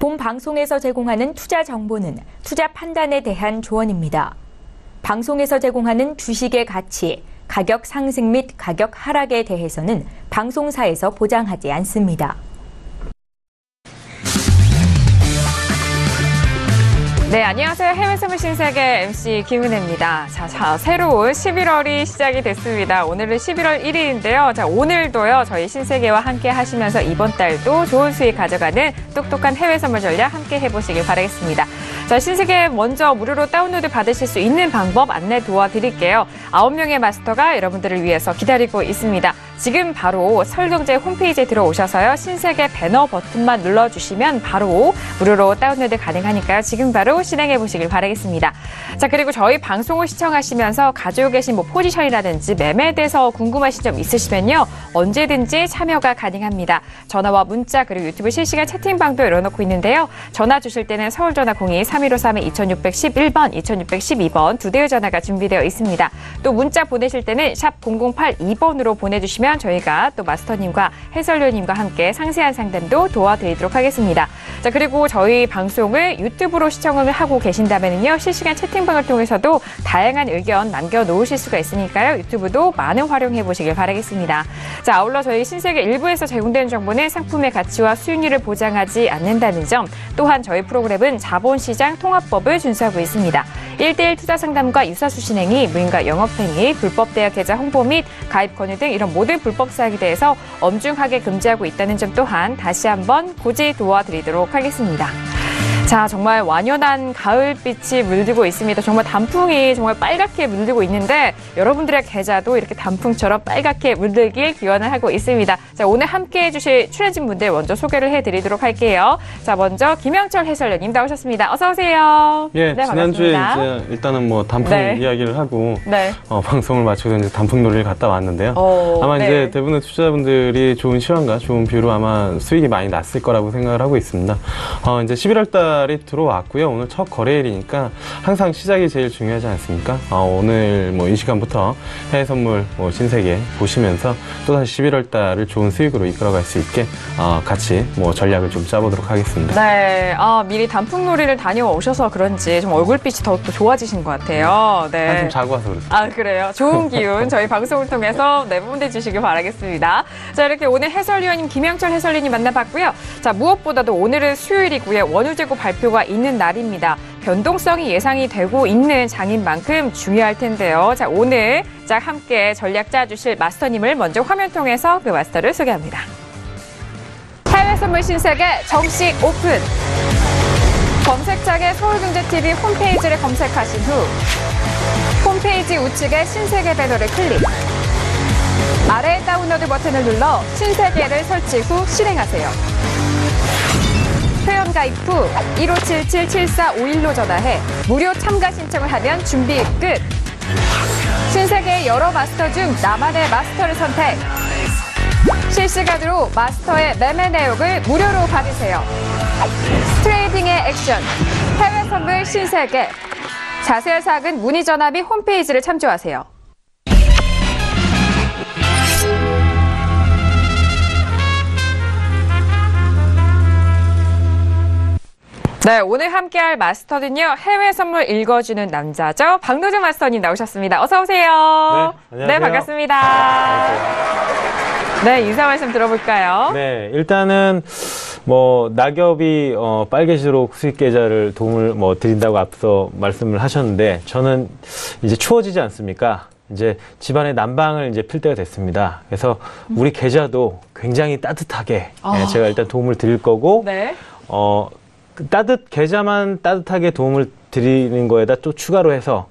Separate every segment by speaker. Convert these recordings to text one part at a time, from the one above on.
Speaker 1: 본 방송에서 제공하는 투자 정보는 투자 판단에 대한 조언입니다. 방송에서 제공하는 주식의 가치, 가격 상승 및 가격 하락에 대해서는 방송사에서 보장하지 않습니다.
Speaker 2: 네, 안녕하세요. 해외선물 신세계 MC 김은혜입니다. 자, 새로운 11월이 시작이 됐습니다. 오늘은 11월 1일인데요. 자, 오늘도요, 저희 신세계와 함께 하시면서 이번 달도 좋은 수익 가져가는 똑똑한 해외 선물 전략 함께 해보시길 바라겠습니다. 자, 신세계 먼저 무료로 다운로드 받으실 수 있는 방법 안내 도와드릴게요. 9명의 마스터가 여러분들을 위해서 기다리고 있습니다. 지금 바로 서울경제 홈페이지에 들어오셔서요. 신세계 배너 버튼만 눌러주시면 바로 무료로 다운로드 가능하니까요. 지금 바로 실행해 보시길 바라겠습니다. 자, 그리고 저희 방송을 시청하시면서 가지고 계신 포지션이라든지 매매에 대해서 궁금하신 점 있으시면요. 언제든지 참여가 가능합니다. 전화와 문자 그리고 유튜브 실시간 채팅방도 열어놓고 있는데요. 전화 주실 때는 서울전화 02-3153-2611번, 2612번 두 대의 전화가 준비되어 있습니다. 또 문자 보내실 때는 샵 0082번으로 보내주시면 저희가 또 마스터님과 해설위원님과 함께 상세한 상담도 도와드리도록 하겠습니다. 자, 그리고 저희 방송을 유튜브로 시청을 하고 계신다면요. 실시간 채팅방을 통해서도 다양한 의견 남겨놓으실 수가 있으니까요. 유튜브도 많은 활용해 보시길 바라겠습니다. 자, 아울러 저희 신세계 일부에서 제공되는 정보는 상품의 가치와 수익률을 보장하지 않는다는 점, 또한 저희 프로그램은 자본시장 통합법을 준수하고 있습니다. 1대1 투자 상담과 유사수신 행위, 무인가 영업행위, 불법 대여 계좌 홍보 및 가입 권유 등 이런 모든 불법 사항에 대해서 엄중하게 금지하고 있다는 점 또한 다시 한번 고지 도와드리도록 하겠습니다. 자, 정말 완연한 가을빛이 물들고 있습니다. 정말 단풍이 정말 빨갛게 물들고 있는데 여러분들의 계좌도 이렇게 단풍처럼 빨갛게 물들길 기원을 하고 있습니다. 자, 오늘 함께해 주실 출연진 분들 먼저 소개를 해드리도록 할게요. 자, 먼저 김영철 해설위원님 나오셨습니다. 어서 오세요.
Speaker 3: 예,
Speaker 2: 네,
Speaker 3: 지난주에
Speaker 2: 반갑습니다.
Speaker 3: 이제 일단은 뭐 단풍
Speaker 2: 네.
Speaker 3: 이야기를 하고
Speaker 2: 네.
Speaker 3: 방송을 마치고 이제 단풍놀이를 갔다 왔는데요. 아마
Speaker 2: 네.
Speaker 3: 이제 대부분의 투자자분들이 좋은 시황과 좋은 뷰로 아마 수익이 많이 났을 거라고 생각을 하고 있습니다. 이제 11월 달이 들어왔고요. 오늘 첫 거래일이니까 항상 시작이 제일 중요하지 않습니까? 오늘 뭐 이 시간부터 해외 선물 신세계 보시면서 또다시 11월 달을 좋은 수익으로 이끌어갈 수 있게 같이 뭐 전략을 좀 짜보도록 하겠습니다.
Speaker 2: 네, 미리 단풍놀이를 다녀오셔서 그런지 좀 얼굴빛이 더 좋아지신 것 같아요. 네.
Speaker 3: 한숨 자고 와서 그렇습니다.
Speaker 2: 그래요. 좋은 기운 저희 방송을 통해서 내보내 주시길 바라겠습니다. 자, 이렇게 오늘 해설위원님 김영철 해설위원님 만나봤고요. 자, 무엇보다도 오늘은 수요일이고요. 원유재고 발표가 있는 날입니다. 변동성이 예상이 되고 있는 장인 만큼 중요할 텐데요. 자, 오늘 함께 전략 짜주실 마스터님을 먼저 화면 통해서 그 마스터를 소개합니다. 해외 선물 신세계 정식 오픈! 검색창에 서울경제TV 홈페이지를 검색하신 후 홈페이지 우측에 신세계 배너를 클릭. 아래 다운로드 버튼을 눌러 신세계를 설치 후 실행하세요. 회원 가입 후 1577-7451로 전화해 무료 참가 신청을 하면 준비 끝! 신세계의 여러 마스터 중 나만의 마스터를 선택! 실시간으로 마스터의 매매 내역을 무료로 받으세요. 트레이딩의 액션, 해외 선물 신세계. 자세한 사항은 문의 전화 및 홈페이지를 참조하세요. 네, 오늘 함께할 마스터는요, 해외 선물 읽어주는 남자죠. 박노준 마스터님 나오셨습니다. 어서 오세요.
Speaker 3: 네, 안녕하세요.
Speaker 2: 네, 반갑습니다. 네, 인사 말씀 들어볼까요?
Speaker 3: 네, 일단은 뭐 낙엽이 빨개지도록 수익 계좌를 도움을 드린다고 앞서 말씀을 하셨는데, 저는 이제 추워지지 않습니까? 이제 집안의 난방을 이제 필 때가 됐습니다. 그래서 우리 계좌도 굉장히 따뜻하게 제가 일단 도움을 드릴 거고,
Speaker 2: 네.
Speaker 3: 계좌만 따뜻하게 도움을 드리는 거에다 또 추가로 해서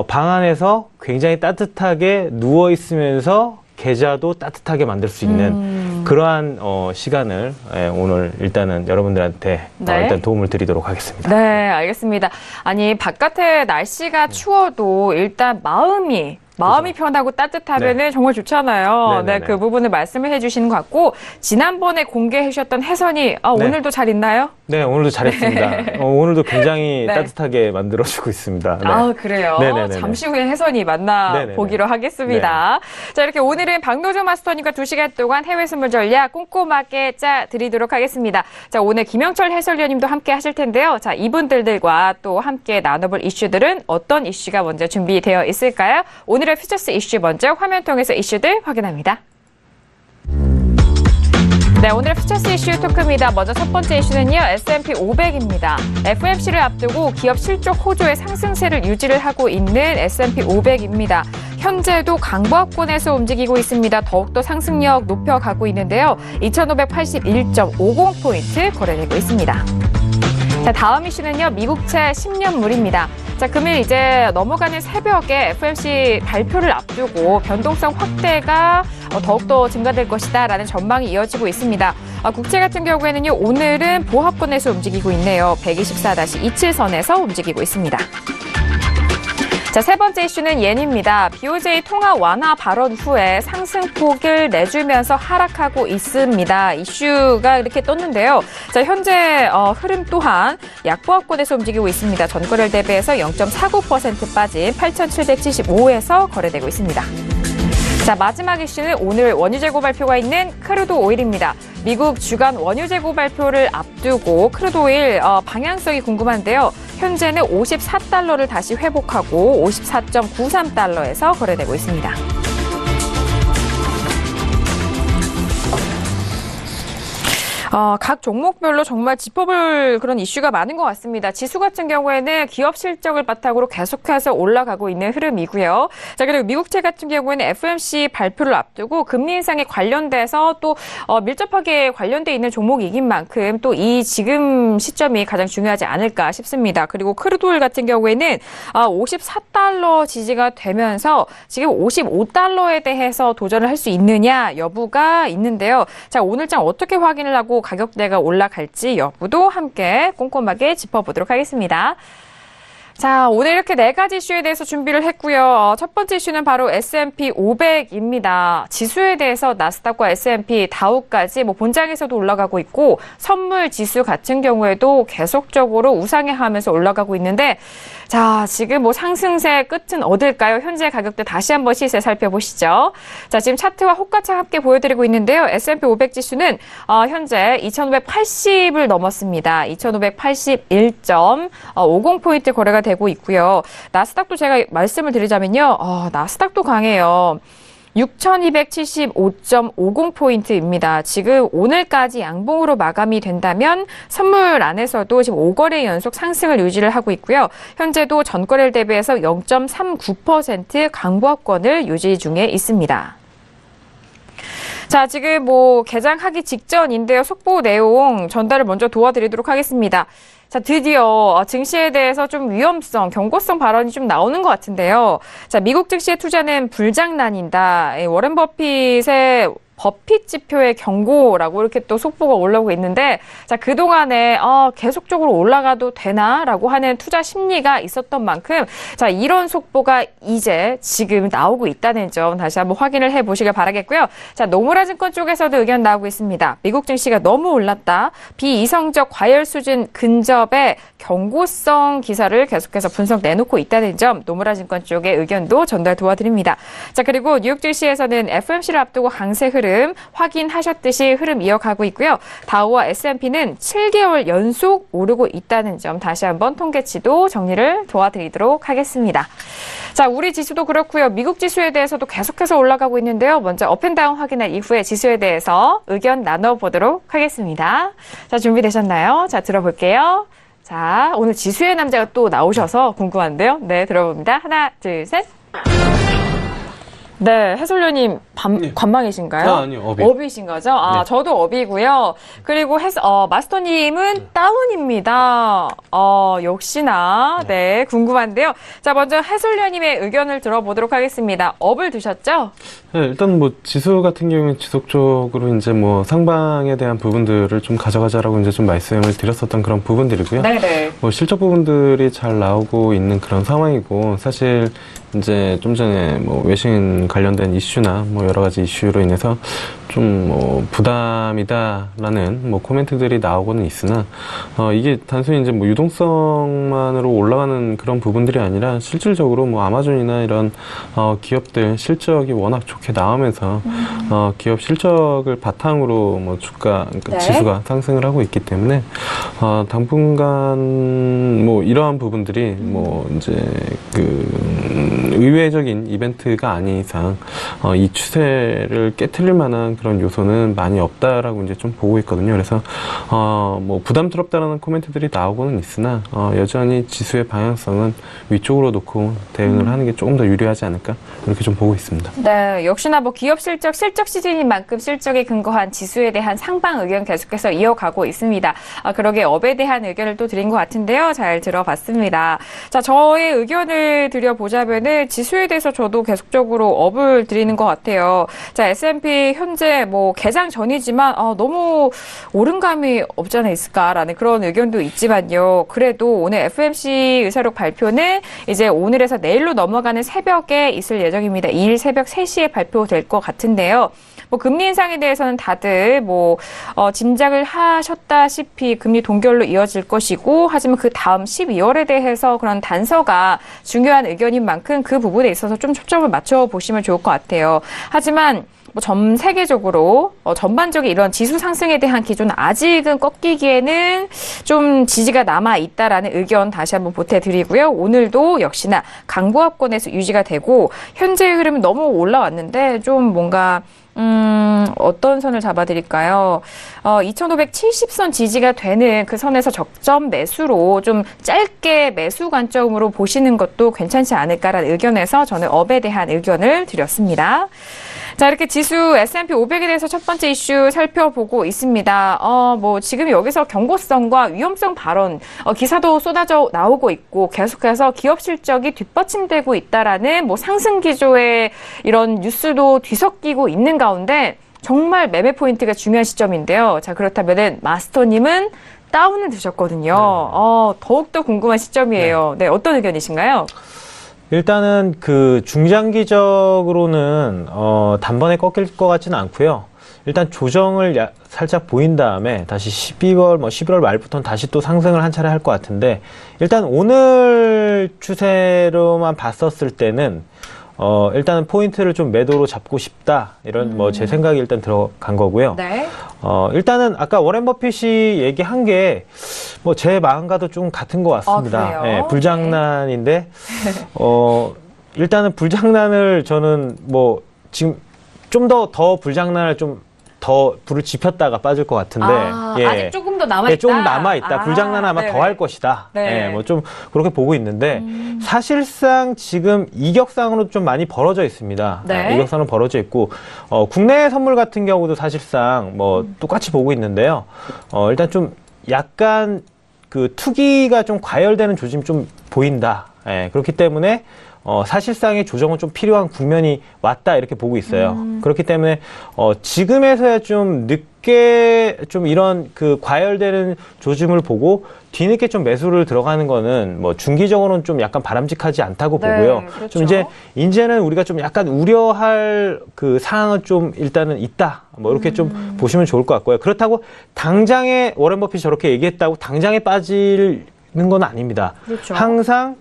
Speaker 3: 방 안에서 굉장히 따뜻하게 누워 있으면서 계좌도 따뜻하게 만들 수 있는 그러한 시간을 오늘 일단은 여러분들한테 일단 도움을 드리도록 하겠습니다.
Speaker 2: 네, 알겠습니다. 아니, 바깥에 날씨가 추워도 일단 마음이 마음이 편하고 따뜻하면은
Speaker 3: 네.
Speaker 2: 정말 좋잖아요.
Speaker 3: 네네네.
Speaker 2: 네, 그 부분을 말씀을 해주시는 것 같고 지난번에 공개해 주셨던 혜선이
Speaker 3: 네.
Speaker 2: 오늘도 잘 있나요?
Speaker 4: 네, 오늘도 잘했습니다. 오늘도 굉장히
Speaker 2: 네.
Speaker 4: 따뜻하게 만들어주고 있습니다. 네.
Speaker 2: 아, 그래요?
Speaker 4: 네네네네.
Speaker 2: 잠시 후에 혜선이 만나보기로 하겠습니다. 자, 이렇게 오늘은 박노정 마스터님과 2시간 동안 해외 선물 전략 꼼꼼하게 짜드리도록 하겠습니다. 자, 오늘 김영철 해설위원님도 함께 하실 텐데요. 자, 이분들과 또 함께 나눠볼 이슈들은 어떤 이슈가 먼저 준비되어 있을까요? 오늘의 퓨처스 이슈 먼저 화면 통해서 이슈들 확인합니다. 네, 오늘의 퓨처스 이슈 토크입니다. 먼저 첫 번째 이슈는요, S&P 500입니다. FOMC를 앞두고 기업 실적 호조의 상승세를 유지를 하고 있는 S&P 500입니다. 현재도 강보합권에서 움직이고 있습니다. 더욱더 상승력 높여가고 있는데요. 2581.50포인트 거래되고 있습니다. 자, 다음 이슈는요, 미국채 10년물입니다. 자, 금일 이제 넘어가는 새벽에 FOMC 발표를 앞두고 변동성 확대가 더욱더 증가될 것이다라는 전망이 이어지고 있습니다. 국채 같은 경우에는요, 오늘은 보합권에서 움직이고 있네요. 124-27선에서 움직이고 있습니다. 자, 세 번째 이슈는 옌입니다. BOJ 통화 완화 발언 후에 상승폭을 내주면서 하락하고 있습니다. 이슈가 이렇게 떴는데요. 자, 현재 흐름 또한 약보합권에서 움직이고 있습니다. 전거래일 대비해서 0.49% 빠진 8,775에서 거래되고 있습니다. 자, 마지막 이슈는 오늘 원유 재고 발표가 있는 크루드 오일입니다. 미국 주간 원유 재고 발표를 앞두고 크루드 오일 방향성이 궁금한데요. 현재는 54달러를 다시 회복하고 54.93달러에서 거래되고 있습니다. 각 종목별로 정말 짚어볼 그런 이슈가 많은 것 같습니다. 지수 같은 경우에는 기업 실적을 바탕으로 계속해서 올라가고 있는 흐름이고요. 자, 그리고 미국채 같은 경우에는 FOMC 발표를 앞두고 금리 인상에 관련돼서 또 밀접하게 관련돼 있는 종목이긴 만큼 또 이 지금 시점이 가장 중요하지 않을까 싶습니다. 그리고 크루드오일 같은 경우에는 54달러 지지가 되면서 지금 55달러에 대해서 도전을 할 수 있느냐 여부가 있는데요. 자, 오늘장 어떻게 확인을 하고 가격대가 올라갈지 여부도 함께 꼼꼼하게 짚어보도록 하겠습니다. 자, 오늘 이렇게 네 가지 이슈에 대해서 준비를 했고요. 첫 번째 이슈는 바로 S&P 500입니다. 지수에 대해서 나스닥과 S&P, 다우까지 본장에서도 올라가고 있고 선물 지수 같은 경우에도 계속적으로 우상향하면서 올라가고 있는데 자, 지금 상승세 끝은 어딜까요? 현재 가격대 다시 한번 시세 살펴보시죠. 자, 지금 차트와 호가창 함께 보여드리고 있는데요. S&P 500 지수는 현재 2,580을 넘었습니다. 2,581.50포인트 거래가 되고 있고요. 나스닥도 제가 말씀을 드리자면요. 나스닥도 강해요. 6,275.50포인트입니다. 지금 오늘까지 양봉으로 마감이 된다면 선물 안에서도 지금 5거래 연속 상승을 유지를 하고 있고요. 현재도 전거래일 대비해서 0.39% 강보합권을 유지 중에 있습니다. 자, 지금 개장하기 직전인데요. 속보 내용 전달을 먼저 도와드리도록 하겠습니다. 자, 드디어 증시에 대해서 좀 위험성, 경고성 발언이 좀 나오는 것 같은데요. 자, 미국 증시의 투자는 불장난이다. 워렌 버핏의 버핏 지표의 경고라고 이렇게 또 속보가 올라오고 있는데, 자, 그동안에 계속적으로 올라가도 되나라고 하는 투자 심리가 있었던 만큼, 자, 이런 속보가 이제 지금 나오고 있다는 점 다시 한번 확인을 해보시길 바라겠고요. 자, 노무라 증권 쪽에서도 의견 나오고 있습니다. 미국 증시가 너무 올랐다. 비이성적 과열 수준 근접의 경고성 기사를 계속해서 분석 내놓고 있다는 점, 노무라 증권 쪽의 의견도 전달 도와드립니다. 자, 그리고 뉴욕 증시에서는 FOMC를 앞두고 강세 흐름 확인하셨듯이 흐름 이어가고 있고요. 다우와 S&P는 7개월 연속 오르고 있다는 점 다시 한번 통계치도 정리를 도와드리도록 하겠습니다. 자, 우리 지수도 그렇고요. 미국 지수에 대해서도 계속해서 올라가고 있는데요. 먼저 업앤다운 확인한 이후에 지수에 대해서 의견 나눠보도록 하겠습니다. 자, 준비되셨나요? 자, 들어볼게요. 자, 오늘 지수의 남자가 또 나오셔서 궁금한데요. 네, 들어봅니다. 하나, 둘, 셋. 네, 해설위원님 관망이신가요?
Speaker 3: 아니요, 업이.
Speaker 2: 업이신 거죠?
Speaker 3: 네.
Speaker 2: 저도 업이고요. 그리고 마스터님은 다운입니다. 역시나 네, 궁금한데요. 자, 먼저 해설위원님의 의견을 들어보도록 하겠습니다. 업을 두셨죠?
Speaker 3: 네, 일단 지수 같은 경우는 지속적으로 이제 상방에 대한 부분들을 좀 가져가자라고 이제 좀 말씀을 드렸었던 그런 부분들이고요.
Speaker 2: 네네.
Speaker 3: 실적 부분들이 잘 나오고 있는 그런 상황이고, 사실 이제 좀 전에 뭐 외신 관련된 이슈나 뭐 여러 가지 이슈로 인해서 좀 뭐 부담이다라는 뭐 코멘트들이 나오고는 있으나 이게 단순히 이제 뭐 유동성만으로 올라가는 그런 부분들이 아니라 실질적으로 뭐 아마존이나 이런 기업들 실적이 워낙 좋게 나오면서 기업 실적을 바탕으로 뭐 주가 그러니까
Speaker 1: 네.
Speaker 3: 지수가 상승을 하고 있기 때문에 당분간 뭐 이러한 부분들이 뭐 이제 그 의외적인 이벤트가 아닌 이상 이 추세를 깨트릴 만한 그런 요소는 많이 없다라고 이제 좀 보고 있거든요. 그래서 뭐 부담스럽다라는 코멘트들이 나오고는 있으나 여전히 지수의 방향성은 위쪽으로 놓고 대응을 하는 게 조금 더 유리하지 않을까 이렇게 좀 보고 있습니다.
Speaker 2: 네, 역시나 뭐 기업 실적 시즌인 만큼 실적에 근거한 지수에 대한 상방 의견 계속해서 이어가고 있습니다. 그러게 업에 대한 의견을 또 드린 것 같은데요. 잘 들어봤습니다. 자, 저의 의견을 드려보자면은 지수에 대해서 저도 계속적으로 업을 드리는 것 같아요. 자, S&P 현재 뭐 개장 전이지만 너무 오름감이 없지 않아 있을까라는 그런 의견도 있지만요. 그래도 오늘 FOMC 의사록 발표는 이제 오늘에서 내일로 넘어가는 새벽에 있을 예정입니다. 2일 새벽 3시에 발표될 것 같은데요. 뭐 금리 인상에 대해서는 다들 뭐 짐작을 하셨다시피 금리 동결로 이어질 것이고, 하지만 그 다음 12월에 대해서 그런 단서가 중요한 의견인 만큼 그 부분에 있어서 좀 초점을 맞춰 보시면 좋을 것 같아요. 하지만 뭐 전 세계적으로 전반적인 이런 지수 상승에 대한 기조는 아직은 꺾이기에는 좀 지지가 남아 있다라는 의견 다시 한번 보태드리고요. 오늘도 역시나 강보합권에서 유지가 되고, 현재의 흐름은 너무 올라왔는데 좀 뭔가 어떤 선을 잡아드릴까요? 2570선 지지가 되는 그 선에서 적점 매수로 좀 짧게 매수 관점으로 보시는 것도 괜찮지 않을까라는 의견에서 저는 업에 대한 의견을 드렸습니다. 자, 이렇게 지수 S&P 500에 대해서 첫 번째 이슈 살펴보고 있습니다. 뭐 지금 여기서 경고성과 위험성 발언, 기사도 쏟아져 나오고 있고, 계속해서 기업 실적이 뒷받침되고 있다라는 뭐 상승 기조의 이런 뉴스도 뒤섞이고 있는 가운데 정말 매매 포인트가 중요한 시점인데요. 자, 그렇다면은 마스터님은 다운을 드셨거든요. 더욱더 궁금한 시점이에요. 네, 어떤 의견이신가요?
Speaker 4: 일단은 그 중장기적으로는 단번에 꺾일 것 같지는 않고요. 일단 조정을 살짝 보인 다음에 다시 11월 말부터는 다시 또 상승을 한 차례 할 것 같은데, 일단 오늘 추세로만 봤었을 때는 일단은 포인트를 좀 매도로 잡고 싶다, 이런 뭐 제 생각이 일단 들어간 거고요.
Speaker 2: 네.
Speaker 4: 일단은 아까 워렌 버핏이 얘기한 게 뭐 제 마음과도 좀 같은 것 같습니다.
Speaker 2: 그래요?
Speaker 4: 불장난인데 일단은 불장난을 저는 뭐 지금 좀 더 불장난을 좀 더 불을 지폈다가 빠질 것 같은데,
Speaker 2: 아직 조금 더 남아있다?
Speaker 4: 네, 조금 남아있다. 불장난은 아마 더 할 것이다.
Speaker 2: 네.
Speaker 4: 뭐 좀 그렇게 보고 있는데, 사실상 지금 이격상으로 좀 많이 벌어져 있습니다.
Speaker 2: 네.
Speaker 4: 이격상으로 벌어져 있고, 국내 선물 같은 경우도 사실상 뭐 똑같이 보고 있는데요. 일단 좀 약간 그 투기가 좀 과열되는 조짐이 좀 보인다. 그렇기 때문에 사실상의 조정은 좀 필요한 국면이 왔다, 이렇게 보고 있어요. 그렇기 때문에 지금에서야 좀 늦게 좀 이런 그 과열되는 조짐을 보고 뒤늦게 좀 매수를 들어가는 거는 뭐 중기적으로는 좀 약간 바람직하지 않다고 보고요.
Speaker 2: 그렇죠.
Speaker 4: 좀 이제는 우리가 좀 약간 우려할 그 사항은 좀 일단은 있다, 뭐 이렇게 좀 보시면 좋을 것 같고요. 그렇다고 당장에 워렌 버핏이 저렇게 얘기했다고 당장에 빠지는 건 아닙니다.
Speaker 2: 그렇죠.
Speaker 4: 항상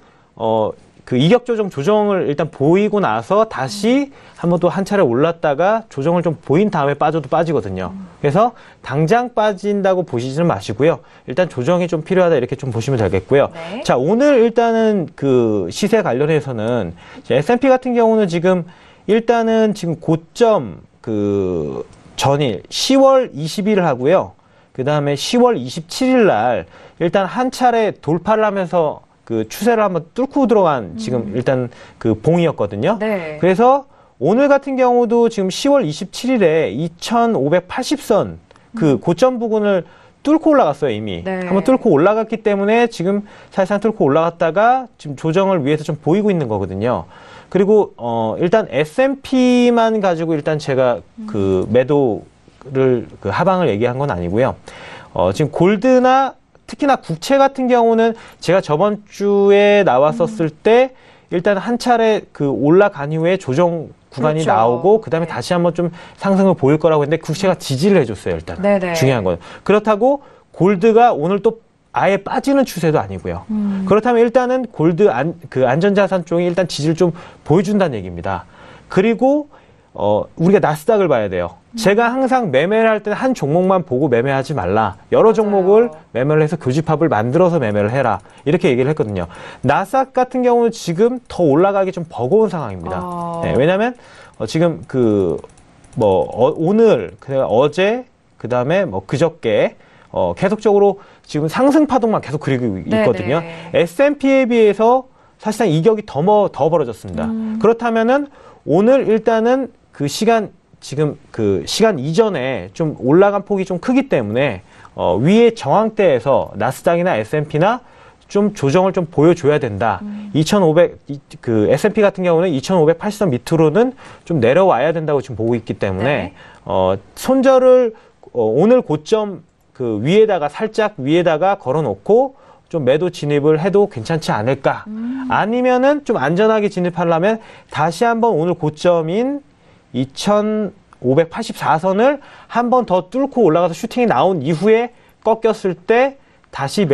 Speaker 4: 그 이격 조정을 일단 보이고 나서 다시 한번 또 한 차례 올랐다가 조정을 좀 보인 다음에 빠져도 빠지거든요. 그래서 당장 빠진다고 보시지는 마시고요. 일단 조정이 좀 필요하다, 이렇게 좀 보시면 되겠고요.
Speaker 2: 네.
Speaker 4: 자, 오늘 일단은 그 시세 관련해서는 S&P 같은 경우는 지금 일단은 지금 고점 그 전일 10월 20일을 하고요. 그 다음에 10월 27일 날 일단 한 차례 돌파를 하면서 그 추세를 한번 뚫고 들어간 지금 일단 그 봉이었거든요.
Speaker 2: 네.
Speaker 4: 그래서 오늘 같은 경우도 지금 10월 27일에 2580선 그 고점 부근을 뚫고 올라갔어요, 이미.
Speaker 2: 네.
Speaker 4: 한번 뚫고 올라갔기 때문에 지금 사실상 뚫고 올라갔다가 지금 조정을 위해서 좀 보이고 있는 거거든요. 그리고 일단 S&P만 가지고 일단 제가 그 매도를 그 하방을 얘기한 건 아니고요. 지금 골드나 특히나 국채 같은 경우는 제가 저번 주에 나왔었을 때 일단 한 차례 그 올라간 이후에 조정 구간이
Speaker 2: 그렇죠.
Speaker 4: 나오고 그다음에
Speaker 2: 네.
Speaker 4: 다시 한번 좀 상승을 보일 거라고 했는데 국채가 지지를 해줬어요. 일단
Speaker 2: 네네.
Speaker 4: 중요한 건 그렇다고 골드가 오늘 또 아예 빠지는 추세도 아니고요. 그렇다면 일단은 골드 그 안전자산 쪽이 일단 지지를 좀 보여준다는 얘기입니다. 그리고 우리가 나스닥을 봐야 돼요. 제가 항상 매매를 할 때는 한 종목만 보고 매매하지 말라. 여러 종목을 매매를 해서 교집합을 만들어서 매매를 해라. 이렇게 얘기를 했거든요. 나스닥 같은 경우는 지금 더 올라가기 좀 버거운 상황입니다. 네, 왜냐하면 지금 오늘, 어제, 그 다음에 그저께 계속적으로 지금 상승 파동만 계속 그리고 있거든요.
Speaker 2: 네네.
Speaker 4: S&P에 비해서 사실상 이격이 더 벌어졌습니다. 그렇다면은 오늘 일단은 그 시간 이전에 좀 올라간 폭이 좀 크기 때문에 위의 저항대에서 나스닥이나 S&P나 좀 조정을 좀 보여줘야 된다. 그 S&P 같은 경우는 2,580선 밑으로는 좀 내려와야 된다고 지금 보고 있기 때문에 손절을 오늘 고점 그 살짝 위에다가 걸어놓고 좀 매도 진입을 해도 괜찮지 않을까. 아니면은 좀 안전하게 진입하려면 다시 한번 오늘 고점인 2,584선을 한 번 더 뚫고 올라가서 슈팅이 나온 이후에 꺾였을 때 다시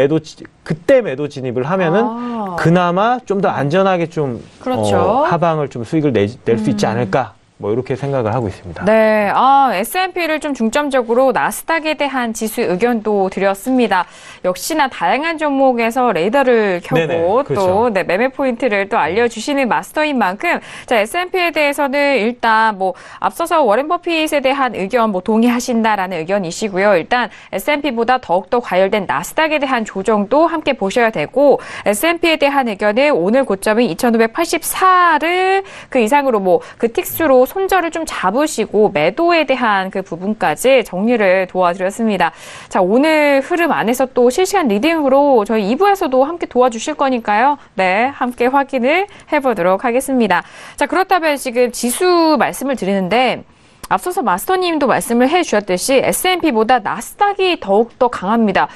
Speaker 4: 그때 매도 진입을 하면은 그나마 좀 더 안전하게 좀
Speaker 2: 그렇죠.
Speaker 4: 하방을 좀 수익을 낼 수 있지 않을까. 이렇게 생각을 하고 있습니다.
Speaker 2: 네, S&P를 좀 중점적으로 나스닥에 대한 지수 의견도 드렸습니다. 역시나 다양한 종목에서 레이더를 켜고
Speaker 4: 네네, 그렇죠.
Speaker 2: 또 매매 포인트를 또 알려주시는 마스터인 만큼 자, S&P에 대해서는 일단 앞서서 워렌 버핏에 대한 의견 동의하신다라는 의견이시고요. 일단 S&P보다 더욱더 과열된 나스닥에 대한 조정도 함께 보셔야 되고 S&P에 대한 의견은 오늘 고점인 2,584를 그 이상으로 그 틱수로 손절을 좀 잡으시고 매도에 대한 그 부분까지 정리를 도와드렸습니다. 자, 오늘 흐름 안에서 또 실시간 리딩으로 저희 2부에서도 함께 도와주실 거니까요. 네, 함께 확인을 해보도록 하겠습니다. 자, 그렇다면 지금 지수 말씀을 드리는데 앞서서 마스터님도 말씀을 해주셨듯이 S&P보다 나스닥이 더욱더 강합니다.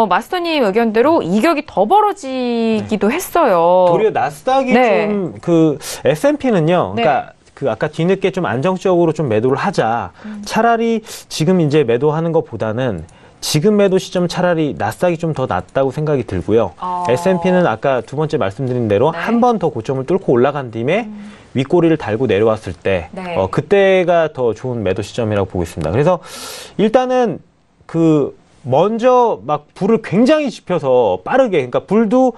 Speaker 2: 마스터님 의견대로 이격이 더 벌어지기도 했어요.
Speaker 4: 도리어 나스닥이 좀 S&P는요. 그러니까 아까 뒤늦게 좀 안정적으로 좀 매도를 하자. 차라리 지금 이제 매도하는 것보다는 지금 매도 시점 차라리 나스닥이 좀 더 낫다고 생각이 들고요. S&P는 아까 두 번째 말씀드린 대로 한 번 더 고점을 뚫고 올라간 뒤에 윗꼬리를 달고 내려왔을 때 그때가 더 좋은 매도 시점이라고 보고 있습니다. 그래서 일단은 먼저 불을 굉장히 지펴서 빠르게, 그러니까 불도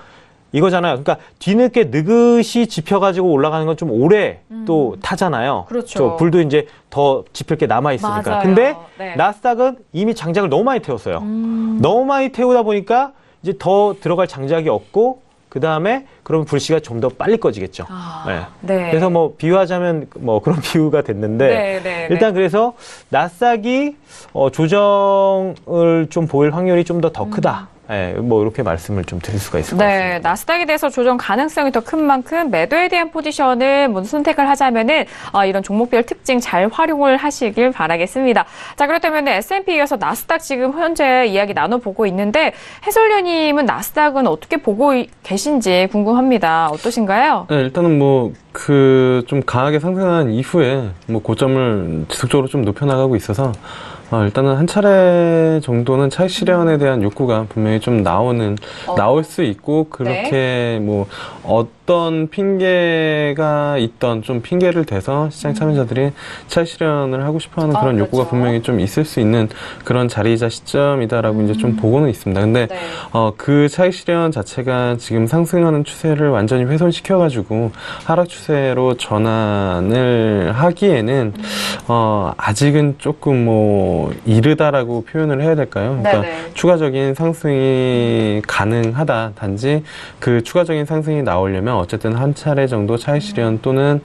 Speaker 4: 이거잖아요. 그러니까 뒤늦게 느긋이 지펴가지고 올라가는 건 좀 오래 또 타잖아요.
Speaker 2: 그렇죠.
Speaker 4: 불도 이제 더 지필 게 남아있으니까.
Speaker 2: 맞아요.
Speaker 4: 근데
Speaker 2: 네.
Speaker 4: 나스닥은 이미 장작을 너무 많이 태웠어요. 너무 많이 태우다 보니까 이제 더 들어갈 장작이 없고, 그 다음에 그러면 불씨가 좀 더 빨리 꺼지겠죠.
Speaker 2: 네.
Speaker 4: 그래서 그런 비유가 됐는데 일단 그래서 나스닥이 조정을 좀 보일 확률이 좀 더 크다. 이렇게 말씀을 좀 드릴 수가 있을 것 같습니다.
Speaker 2: 네, 나스닥에 대해서 조정 가능성이 더 큰 만큼 매도에 대한 포지션을 선택을 하자면은 이런 종목별 특징 잘 활용을 하시길 바라겠습니다. 자, 그렇다면 S&P 이어서 나스닥 지금 현재 이야기 나눠보고 있는데 해설위원님은 나스닥은 어떻게 보고 계신지 궁금합니다. 어떠신가요?
Speaker 3: 네, 일단은 좀 강하게 상승한 이후에 고점을 지속적으로 좀 높여나가고 있어서 일단은 한 차례 정도는 차익 실현에 대한 욕구가 분명히 좀 나올 수 있고, 그렇게 어떤 핑계가 있던 좀 핑계를 대서 시장 참여자들이 차익 실현을 하고 싶어 하는 그런 욕구가 분명히 좀 있을 수 있는 그런 자리이자 시점이다라고 이제 좀 보고는 있습니다. 근데, 그 차익 실현 자체가 지금 상승하는 추세를 완전히 훼손시켜가지고 하락 추세로 전환을 하기에는, 아직은 조금 이르다라고 표현을 해야 될까요? 그러니까 추가적인 상승이 가능하다. 단지 그 추가적인 상승이 나오려면 어쨌든 한 차례 정도 차익 실현 또는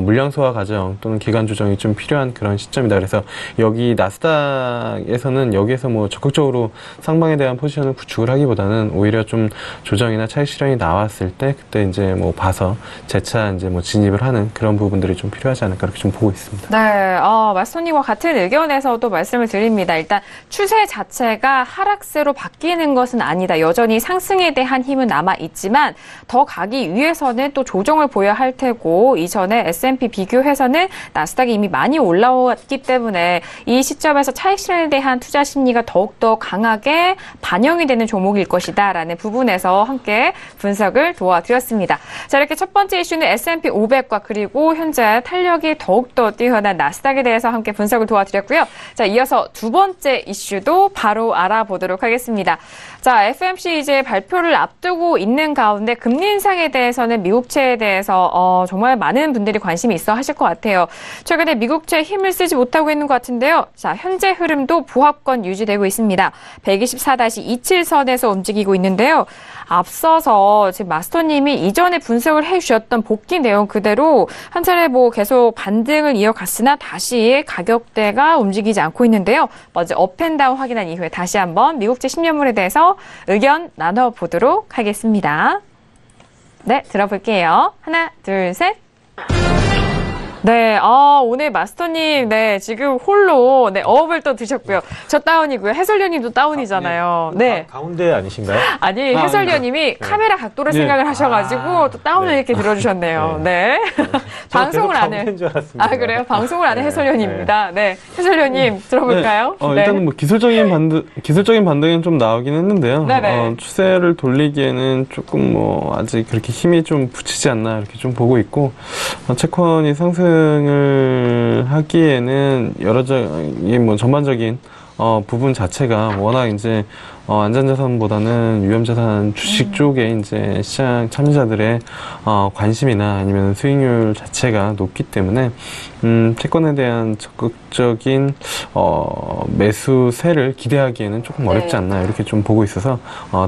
Speaker 3: 물량 소화 과정 또는 기간 조정이 좀 필요한 그런 시점이다. 그래서 여기 나스닥에서는 여기에서 적극적으로 상방에 대한 포지션을 구축을 하기보다는 오히려 좀 조정이나 차익 실현이 나왔을 때 그때 이제 봐서 재차 이제 진입을 하는 그런 부분들이 좀 필요하지 않을까 그렇게 좀 보고 있습니다.
Speaker 2: 네, 마스터님과 같은 의견에서도 말씀을 드립니다. 일단 추세 자체가 하락세로 바뀌는 것은 아니다. 여전히 상승에 대한 힘은 남아 있지만 더 가기 위해서는 또 조정을 보여야 할 테고 이전에 S&P 비교해서는 나스닥이 이미 많이 올라왔기 때문에 이 시점에서 차익 실현에 대한 투자 심리가 더욱더 강하게 반영이 되는 종목일 것이다라는 부분에서 함께 분석을 도와드렸습니다. 자, 이렇게 첫 번째 이슈는 S&P 500과 그리고 현재 탄력이 더욱더 뛰어난 나스닥에 대해서 함께 분석을 도와드렸고요. 자, 이어서 두 번째 이슈도 바로 알아보도록 하겠습니다. 자, FOMC 이제 발표를 앞두고 있는 가운데 금리 인상에 대해서는 미국채에 대해서 정말 많은 분들이 관심이 있어 하실 것 같아요. 최근에 미국채 힘을 쓰지 못하고 있는 것 같은데요. 자, 현재 흐름도 보합권 유지되고 있습니다. 124-27선에서 움직이고 있는데요. 앞서서 지금 마스터님이 이전에 분석을 해주셨던 복귀 내용 그대로 한 차례 뭐 계속 반등을 이어갔으나 다시 가격대가 움직이지 않고 있는데요. 먼저 업앤다운 확인한 이후에 다시 한번 미국채 10년물에 대해서 의견 나눠보도록 하겠습니다. 네, 들어볼게요. 하나, 둘, 셋. 네, 오늘 마스터님, 네, 지금 홀로, 네, 어업을 또 드셨고요. 저 다운이고요. 해설위원님도 다운이잖아요. 네.
Speaker 4: 가운데 아니신가요?
Speaker 2: 아니, 해설위원님이 카메라 각도를 생각을 하셔가지고 또 다운을 이렇게 들어주셨네요. 네. 방송을 안 해. 그래요? 방송을 안 해 해설위원입니다. 네. 해설위원님, 들어볼까요?
Speaker 3: 네. 일단은 뭐 기술적인 반등은 좀 나오긴 했는데요. 추세를 돌리기에는 조금 뭐 아직 그렇게 힘이 좀 붙이지 않나 이렇게 좀 보고 있고, 채권이 상승을 하기에는 여러적인 뭐 전반적인 부분 자체가 워낙 이제 안전자산보다는 위험자산 주식 쪽에 이제 시장 참여자들의 관심이나 아니면 수익률 자체가 높기 때문에 채권에 대한 적극적인 매수세를 기대하기에는 조금 어렵지 않나 이렇게 좀 보고 있어서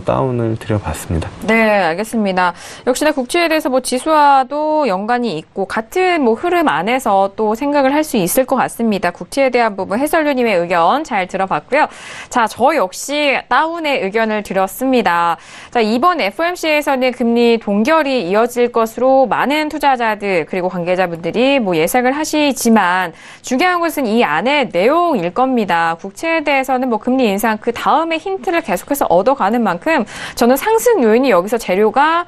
Speaker 3: 다운을 드려봤습니다.
Speaker 2: 네, 알겠습니다. 역시나 국채에 대해서 뭐 지수와도 연관이 있고 같은 뭐 흐름 안에서 또 생각을 할 수 있을 것 같습니다. 국채에 대한 부분 해설위원님의 의견 잘 들어봤고요. 자, 저 역시 다운의 의견을 드렸습니다. 자, 이번 FOMC에서는 금리 동결이 이어질 것으로 많은 투자자들 그리고 관계자분들이 뭐 예상을 하시지만 중요한 것은 이 안의 내용일 겁니다. 국채에 대해서는 뭐 금리 인상 그 다음에 힌트를 계속해서 얻어가는 만큼 저는 상승 요인이 여기서 재료가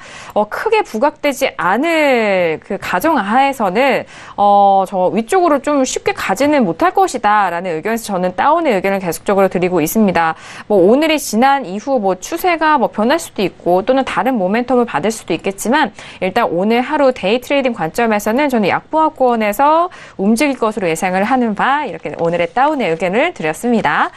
Speaker 2: 크게 부각되지 않을 그 가정 하에서는 저 위쪽으로 좀 쉽게 가지는 못할 것이다라는 의견에서 저는 다운의 의견을 계속적으로 드리고 있습니다. 뭐 오늘이 지난 이후 뭐 추세가 뭐 변할 수도 있고 또는 다른 모멘텀을 받을 수도 있겠지만 일단 오늘 하루 데이 트레이딩 관점에서는 저는 약보합권에서 움직일 것으로 예상을 하는 바 이렇게 오늘의 다운의 의견을 드렸습니다.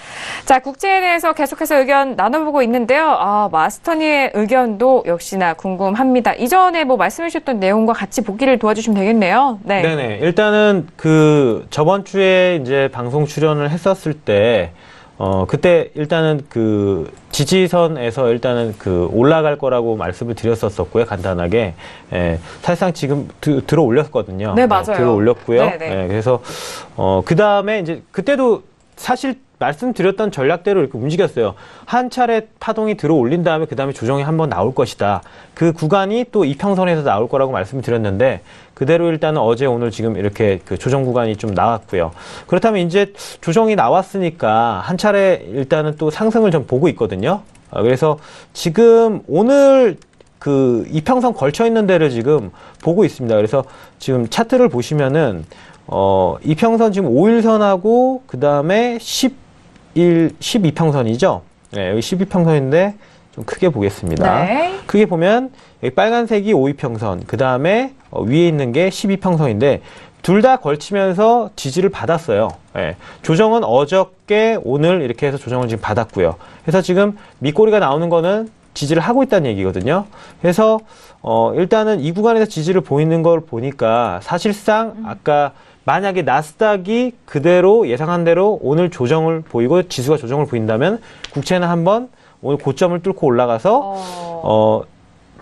Speaker 2: 자, 국채에 대해서 계속해서 의견 나눠보고 있는데요. 마스터님의 의견도 역시나 궁금합니다. 이전에 뭐 말씀해 주셨던 내용과 같이 보기를 도와주시면 되겠네요. 네.
Speaker 4: 네네. 일단은 그 저번 주에 이제 방송 출연을 했었을 때 그때 일단은 그 지지선에서 일단은 그 올라갈 거라고 말씀을 드렸었고요. 간단하게. 사실상 지금 들어 올렸거든요.
Speaker 2: 네, 맞아요.
Speaker 4: 들어 올렸고요. 그래서 그 다음에 이제 그때도 사실 말씀드렸던 전략대로 이렇게 움직였어요. 한 차례 파동이 들어 올린 다음에 그 다음에 조정이 한번 나올 것이다. 그 구간이 또 이평선에서 나올 거라고 말씀을 드렸는데 그대로 일단은 어제 오늘 지금 이렇게 그 조정 구간이 좀 나왔고요. 그렇다면 이제 조정이 나왔으니까 한 차례 일단은 또 상승을 좀 보고 있거든요. 그래서 지금 오늘 그 이평선 걸쳐 있는 데를 지금 보고 있습니다. 그래서 지금 차트를 보시면은 이평선 지금 5일선하고 그 다음에 12평선이죠. 네, 여기 12평선인데 좀 크게 보겠습니다.
Speaker 2: 네.
Speaker 4: 크게 보면 여기 빨간색이 5이평선, 그 다음에 위에 있는 게 12평선인데 둘 다 걸치면서 지지를 받았어요. 네, 조정은 어저께 오늘 이렇게 해서 조정을 지금 받았고요. 그래서 지금 밑꼬리가 나오는 거는 지지를 하고 있다는 얘기거든요. 그래서 일단은 이 구간에서 지지를 보이는 걸 보니까 사실상 아까 만약에 나스닥이 그대로 예상한 대로 오늘 조정을 보이고 지수가 조정을 보인다면 국채는 한번 오늘 고점을 뚫고 올라가서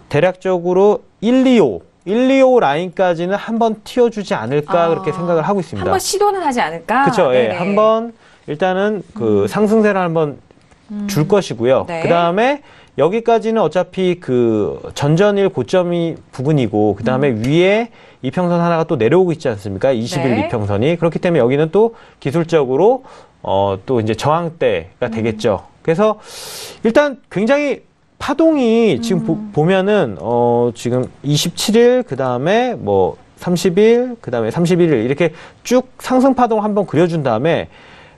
Speaker 4: 대략적으로 125 라인까지는 한번 튀어주지 않을까 그렇게 생각을 하고 있습니다.
Speaker 2: 한번 시도는 하지 않을까?
Speaker 4: 그렇죠. 예, 한번 일단은 그 상승세를 한번 줄 것이고요.
Speaker 2: 네.
Speaker 4: 그 다음에 여기까지는 어차피 그 전전일 고점이 부분이고 그 다음에 위에 이평선 하나가 또 내려오고 있지 않습니까? 20일
Speaker 2: 네.
Speaker 4: 이평선이. 그렇기 때문에 여기는 또 기술적으로 또 이제 저항대가 되겠죠. 그래서 일단 굉장히 파동이 지금 보면은 지금 27일 그다음에 뭐 30일 그다음에 31일 이렇게 쭉 상승 파동 한번 그려준 다음에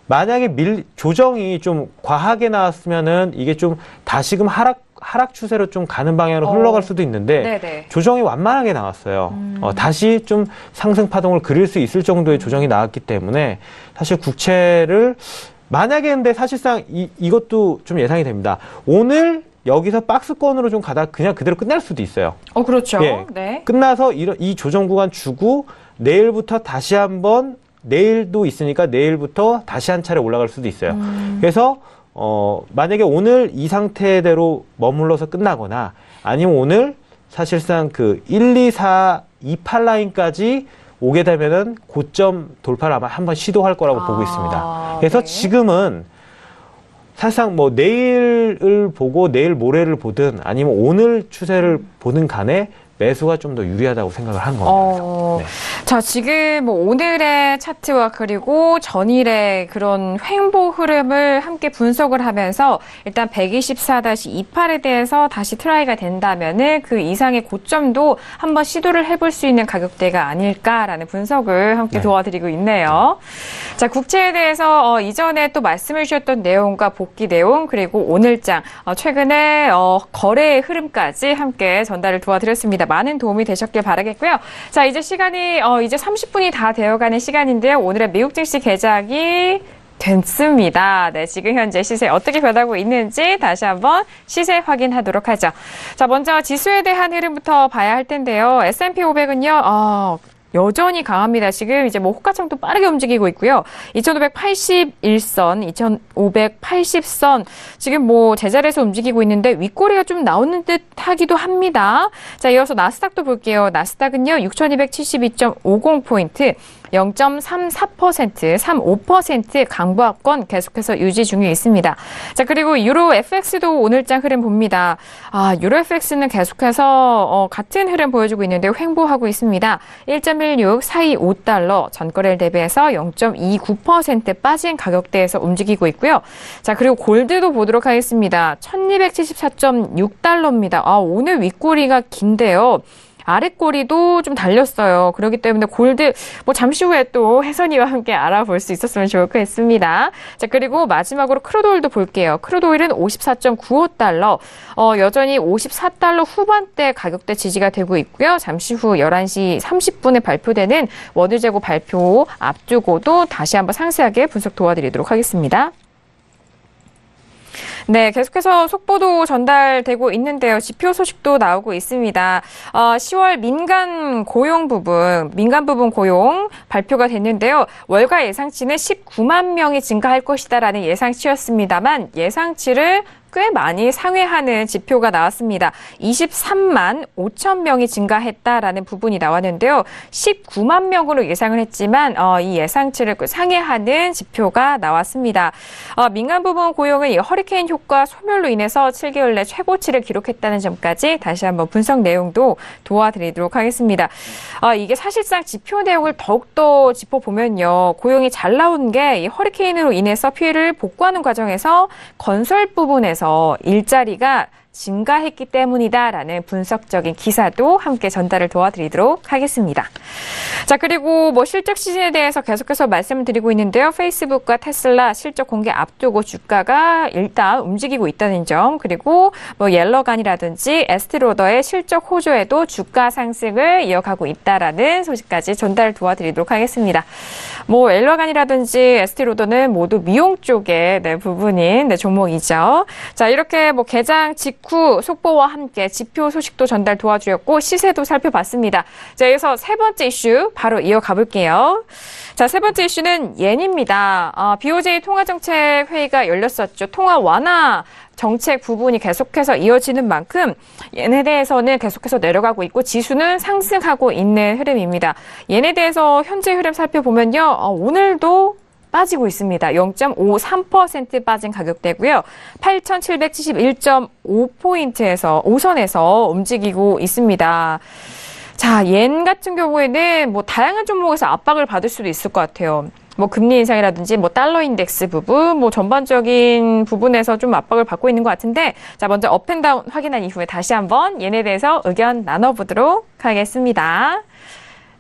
Speaker 4: 만약에 조정이 좀 과하게 나왔으면은 이게 좀 다시금 하락 추세로 좀 가는 방향으로 흘러갈 수도 있는데
Speaker 2: 네네.
Speaker 4: 조정이 완만하게 나왔어요. 다시 좀 상승 파동을 그릴 수 있을 정도의 조정이 나왔기 때문에 사실 국채를 만약에 근데 사실상 이것도 좀 예상이 됩니다. 오늘 여기서 박스권으로 좀 가다 그냥 그대로 끝날 수도 있어요.
Speaker 2: 그렇죠.
Speaker 4: 예.
Speaker 2: 네.
Speaker 4: 끝나서 이 조정 구간 주고 내일부터 다시 한번 내일도 있으니까 내일부터 다시 한 차례 올라갈 수도 있어요. 그래서 만약에 오늘 이 상태대로 머물러서 끝나거나 아니면 오늘 사실상 그 1, 2, 4, 28 라인까지 오게 되면은 고점 돌파를 아마 한번 시도할 거라고 보고 있습니다. 그래서
Speaker 2: 네.
Speaker 4: 지금은 사실상 뭐 내일을 보고 내일 모레를 보든 아니면 오늘 추세를 보든 간에 매수가 좀 더 유리하다고 생각을 하는 겁니다. 네.
Speaker 2: 자, 지금 뭐 오늘의 차트와 그리고 전일의 그런 횡보 흐름을 함께 분석을 하면서 일단 124-28에 대해서 다시 트라이가 된다면은 그 이상의 고점도 한번 시도를 해볼 수 있는 가격대가 아닐까라는 분석을 함께 도와드리고 있네요. 자, 국채에 대해서 이전에 또 말씀해 주셨던 내용과 복귀 내용 그리고 오늘장 최근에 거래의 흐름까지 함께 전달을 도와드렸습니다. 많은 도움이 되셨길 바라겠고요. 자, 이제 시간이 이제 30분이 다 되어가는 시간인데요. 오늘의 미국 증시 개장이 됐습니다. 네, 지금 현재 시세 어떻게 변하고 있는지 다시 한번 시세 확인하도록 하죠. 자, 먼저 지수에 대한 흐름부터 봐야 할 텐데요. S&P 500은요. 여전히 강합니다. 지금 이제 뭐 호가창도 빠르게 움직이고 있고요. 2581선, 2580선 지금 뭐 제자리에서 움직이고 있는데 윗꼬리가 좀 나오는 듯 하기도 합니다. 자, 이어서 나스닥도 볼게요. 나스닥은요. 6272.50포인트 0.34%, 35% 강보합권 계속해서 유지 중에 있습니다. 자, 그리고 유로 FX도 오늘장 흐름 봅니다. 유로 FX는 계속해서 같은 흐름 보여주고 있는데 횡보하고 있습니다. 1.16425달러 전거래일 대비해서 0.29% 빠진 가격대에서 움직이고 있고요. 자, 그리고 골드도 보도록 하겠습니다. 1274.6달러입니다. 오늘 윗꼬리가 긴데요. 아랫꼬리도 좀 달렸어요. 그렇기 때문에 골드 뭐 잠시 후에 또 혜선이와 함께 알아볼 수 있었으면 좋을 것 같습니다. 자, 그리고 마지막으로 크루드오일도 볼게요. 크루드오일은 54.95달러, 여전히 54달러 후반대 가격대 지지가 되고 있고요. 잠시 후 11시 30분에 발표되는 원유 재고 발표 앞두고도 다시 한번 상세하게 분석 도와드리도록 하겠습니다. 네, 계속해서 속보도 전달되고 있는데요. 지표 소식도 나오고 있습니다. 10월 민간 부분 고용 발표가 됐는데요. 월가 예상치는 19만 명이 증가할 것이다라는 예상치였습니다만 예상치를 꽤 많이 상회하는 지표가 나왔습니다. 23만 5천 명이 증가했다라는 부분이 나왔는데요. 19만 명으로 예상을 했지만 이 예상치를 상회하는 지표가 나왔습니다. 민간 부분 고용은 이 허리케인 효과 소멸로 인해서 7개월 내 최고치를 기록했다는 점까지 다시 한번 분석 내용도 도와드리도록 하겠습니다. 이게 사실상 지표 내용을 더욱더 짚어보면요. 고용이 잘 나온 게 이 허리케인으로 인해서 피해를 복구하는 과정에서 건설 부분에서 일자리가 증가했기 때문이다라는 분석적인 기사도 함께 전달을 도와드리도록 하겠습니다. 자, 그리고 뭐 실적 시즌에 대해서 계속해서 말씀을 드리고 있는데요. 페이스북과 테슬라 실적 공개 앞두고 주가가 일단 움직이고 있다는 점, 그리고 뭐 옐러간이라든지 에스티로더의 실적 호조에도 주가 상승을 이어가고 있다라는 소식까지 전달 도와드리도록 하겠습니다. 뭐 옐러간이라든지 에스티로더는 모두 미용 쪽의 부분인 종목이죠. 자, 이렇게 뭐 개장 직후 속보와 함께 지표 소식도 전달 도와주었고 시세도 살펴봤습니다. 자, 여기서 세 번째 이슈 바로 이어가 볼게요. 자, 세 번째 이슈는 옌입니다. BOJ 통화정책회의가 열렸었죠. 통화 완화 정책 부분이 계속해서 이어지는 만큼 옌에 대해서는 계속해서 내려가고 있고 지수는 상승하고 있는 흐름입니다. 옌에 대해서 현재 흐름 살펴보면요. 오늘도 빠지고 있습니다. 0.53% 빠진 가격대고요. 8,771.5포인트에서 5선에서 움직이고 있습니다. 자, 옌 같은 경우에는 뭐 다양한 종목에서 압박을 받을 수도 있을 것 같아요. 뭐 금리 인상이라든지 뭐 달러 인덱스 부분, 뭐 전반적인 부분에서 좀 압박을 받고 있는 것 같은데, 자, 먼저 업앤다운 확인한 이후에 다시 한번 얘네에 대해서 의견 나눠보도록 하겠습니다.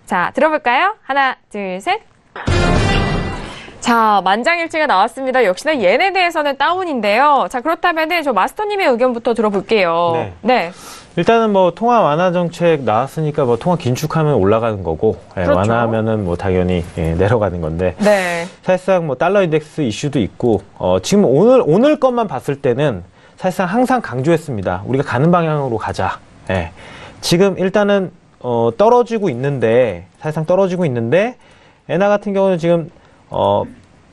Speaker 2: 자, 들어볼까요? 하나, 둘, 셋. 자, 만장일치가 나왔습니다. 역시나 얘네에 대해서는 다운인데요. 자, 그렇다면은 저 마스터님의 의견부터 들어볼게요.
Speaker 4: 네. 일단은 뭐 통화 완화 정책 나왔으니까 뭐 통화 긴축하면 올라가는 거고,
Speaker 2: 그렇죠.
Speaker 4: 완화하면은 뭐 당연히 내려가는 건데.
Speaker 2: 네.
Speaker 4: 사실상 뭐 달러 인덱스 이슈도 있고, 지금 오늘 것만 봤을 때는 사실상 항상 강조했습니다. 우리가 가는 방향으로 가자. 예. 지금 일단은 떨어지고 있는데, 사실상 떨어지고 있는데, 엔화 같은 경우는 지금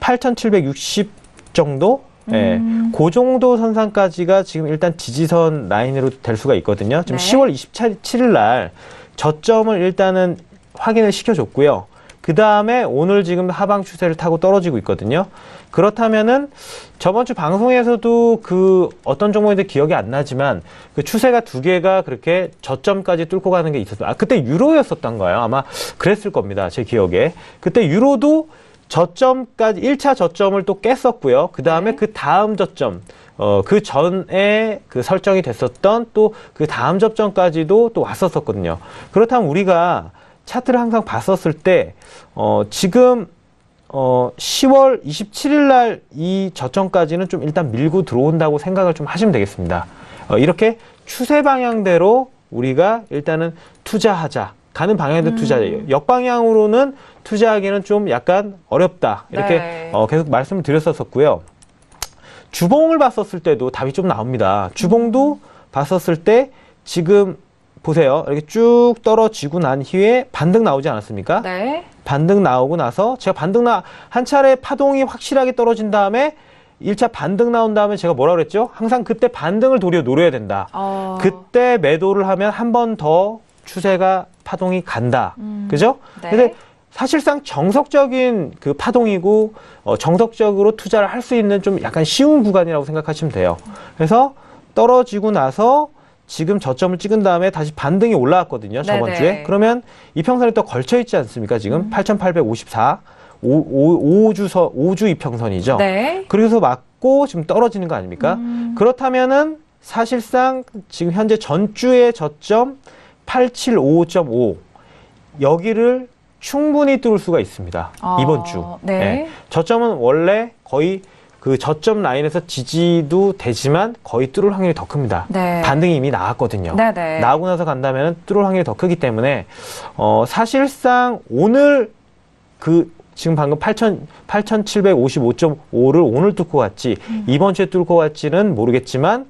Speaker 4: 8,760 정도? 예, 그 정도 선상까지가 지금 일단 지지선 라인으로 될 수가 있거든요. 지금
Speaker 2: 네.
Speaker 4: 10월 27일 날 저점을 일단은 확인을 시켜줬고요. 그 다음에 오늘 지금 하방 추세를 타고 떨어지고 있거든요. 그렇다면은 저번 주 방송에서도 그 어떤 종목인지 기억이 안 나지만 그 추세가 두 개가 그렇게 저점까지 뚫고 가는 게 있었어요. 그때 유로였었던 거예요. 아마 그랬을 겁니다. 제 기억에. 그때 유로도 저점까지 1차 저점을 또 깼었고요. 그 다음에 그 다음 저점, 그 전에 그 설정이 됐었던 또 그 다음 저점까지도 또 왔었거든요. 그렇다면 우리가 차트를 항상 봤었을 때, 지금, 10월 27일 날 이 저점까지는 좀 일단 밀고 들어온다고 생각을 좀 하시면 되겠습니다. 이렇게 추세 방향대로 우리가 일단은 투자하자. 가는 방향대로 투자해요. 역방향으로는 투자하기는 좀 약간 어렵다. 이렇게
Speaker 2: 네.
Speaker 4: 계속 말씀을 드렸었고요. 주봉을 봤었을 때도 답이 좀 나옵니다. 주봉도 봤었을 때 지금 보세요. 이렇게 쭉 떨어지고 난 후에 반등 나오지 않았습니까?
Speaker 2: 네.
Speaker 4: 반등 나오고 나서 제가 한 차례 파동이 확실하게 떨어진 다음에 1차 반등 나온 다음에 제가 뭐라 그랬죠? 항상 그때 반등을 도리어 노려야 된다. 그때 매도를 하면 한 번 더 추세가 파동이 간다. 그죠?
Speaker 2: 네.
Speaker 4: 근데 사실상 정석적인 그 파동이고 정석적으로 투자를 할 수 있는 좀 약간 쉬운 구간이라고 생각하시면 돼요. 그래서 떨어지고 나서 지금 저점을 찍은 다음에 다시 반등이 올라왔거든요. 저번
Speaker 2: 네네.
Speaker 4: 주에. 그러면 이평선이 또 걸쳐 있지 않습니까? 지금 8,854 5주 이평선이죠.
Speaker 2: 네.
Speaker 4: 그래서 맞고 지금 떨어지는 거 아닙니까? 그렇다면은 사실상 지금 현재 전주의 저점 875.5 여기를 충분히 뚫을 수가 있습니다. 이번 주.
Speaker 2: 네.
Speaker 4: 저점은 원래 거의 그 저점 라인에서 지지도 되지만 거의 뚫을 확률이 더 큽니다.
Speaker 2: 네.
Speaker 4: 반등이 이미 나왔거든요.
Speaker 2: 네네.
Speaker 4: 나오고 나서 간다면 뚫을 확률이 더 크기 때문에 사실상 오늘 그 지금 방금 8,755.5를 오늘 뚫고 갔지 이번 주에 뚫고 갈지는 모르겠지만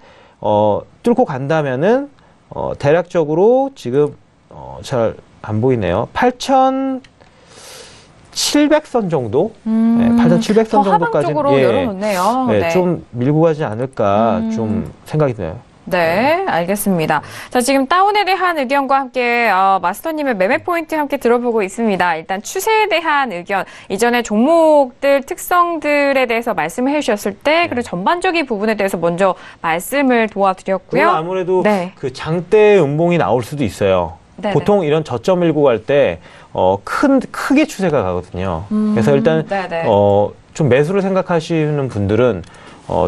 Speaker 4: 뚫고 간다면은 대략적으로 지금 잘 안 보이네요. 8,700선 정도? 네, 8,700선 정도까지
Speaker 2: 하방쪽으로 열어놓네요.
Speaker 4: 네,
Speaker 2: 네.
Speaker 4: 좀 밀고 가지 않을까 좀 생각이 드네요.
Speaker 2: 네, 알겠습니다. 자, 지금 다운에 대한 의견과 함께 마스터님의 매매 포인트 함께 들어보고 있습니다. 일단 추세에 대한 의견, 이전에 종목들 특성들에 대해서 말씀을 해주셨을 때 그리고 전반적인 부분에 대해서 먼저 말씀을 도와드렸고요.
Speaker 4: 그리고 아무래도
Speaker 2: 네.
Speaker 4: 그 장대 음봉이 나올 수도 있어요.
Speaker 2: 네네.
Speaker 4: 보통 이런 저점 밀고 갈 때 크게 추세가 가거든요. 그래서 일단
Speaker 2: 네네.
Speaker 4: 좀 매수를 생각하시는 분들은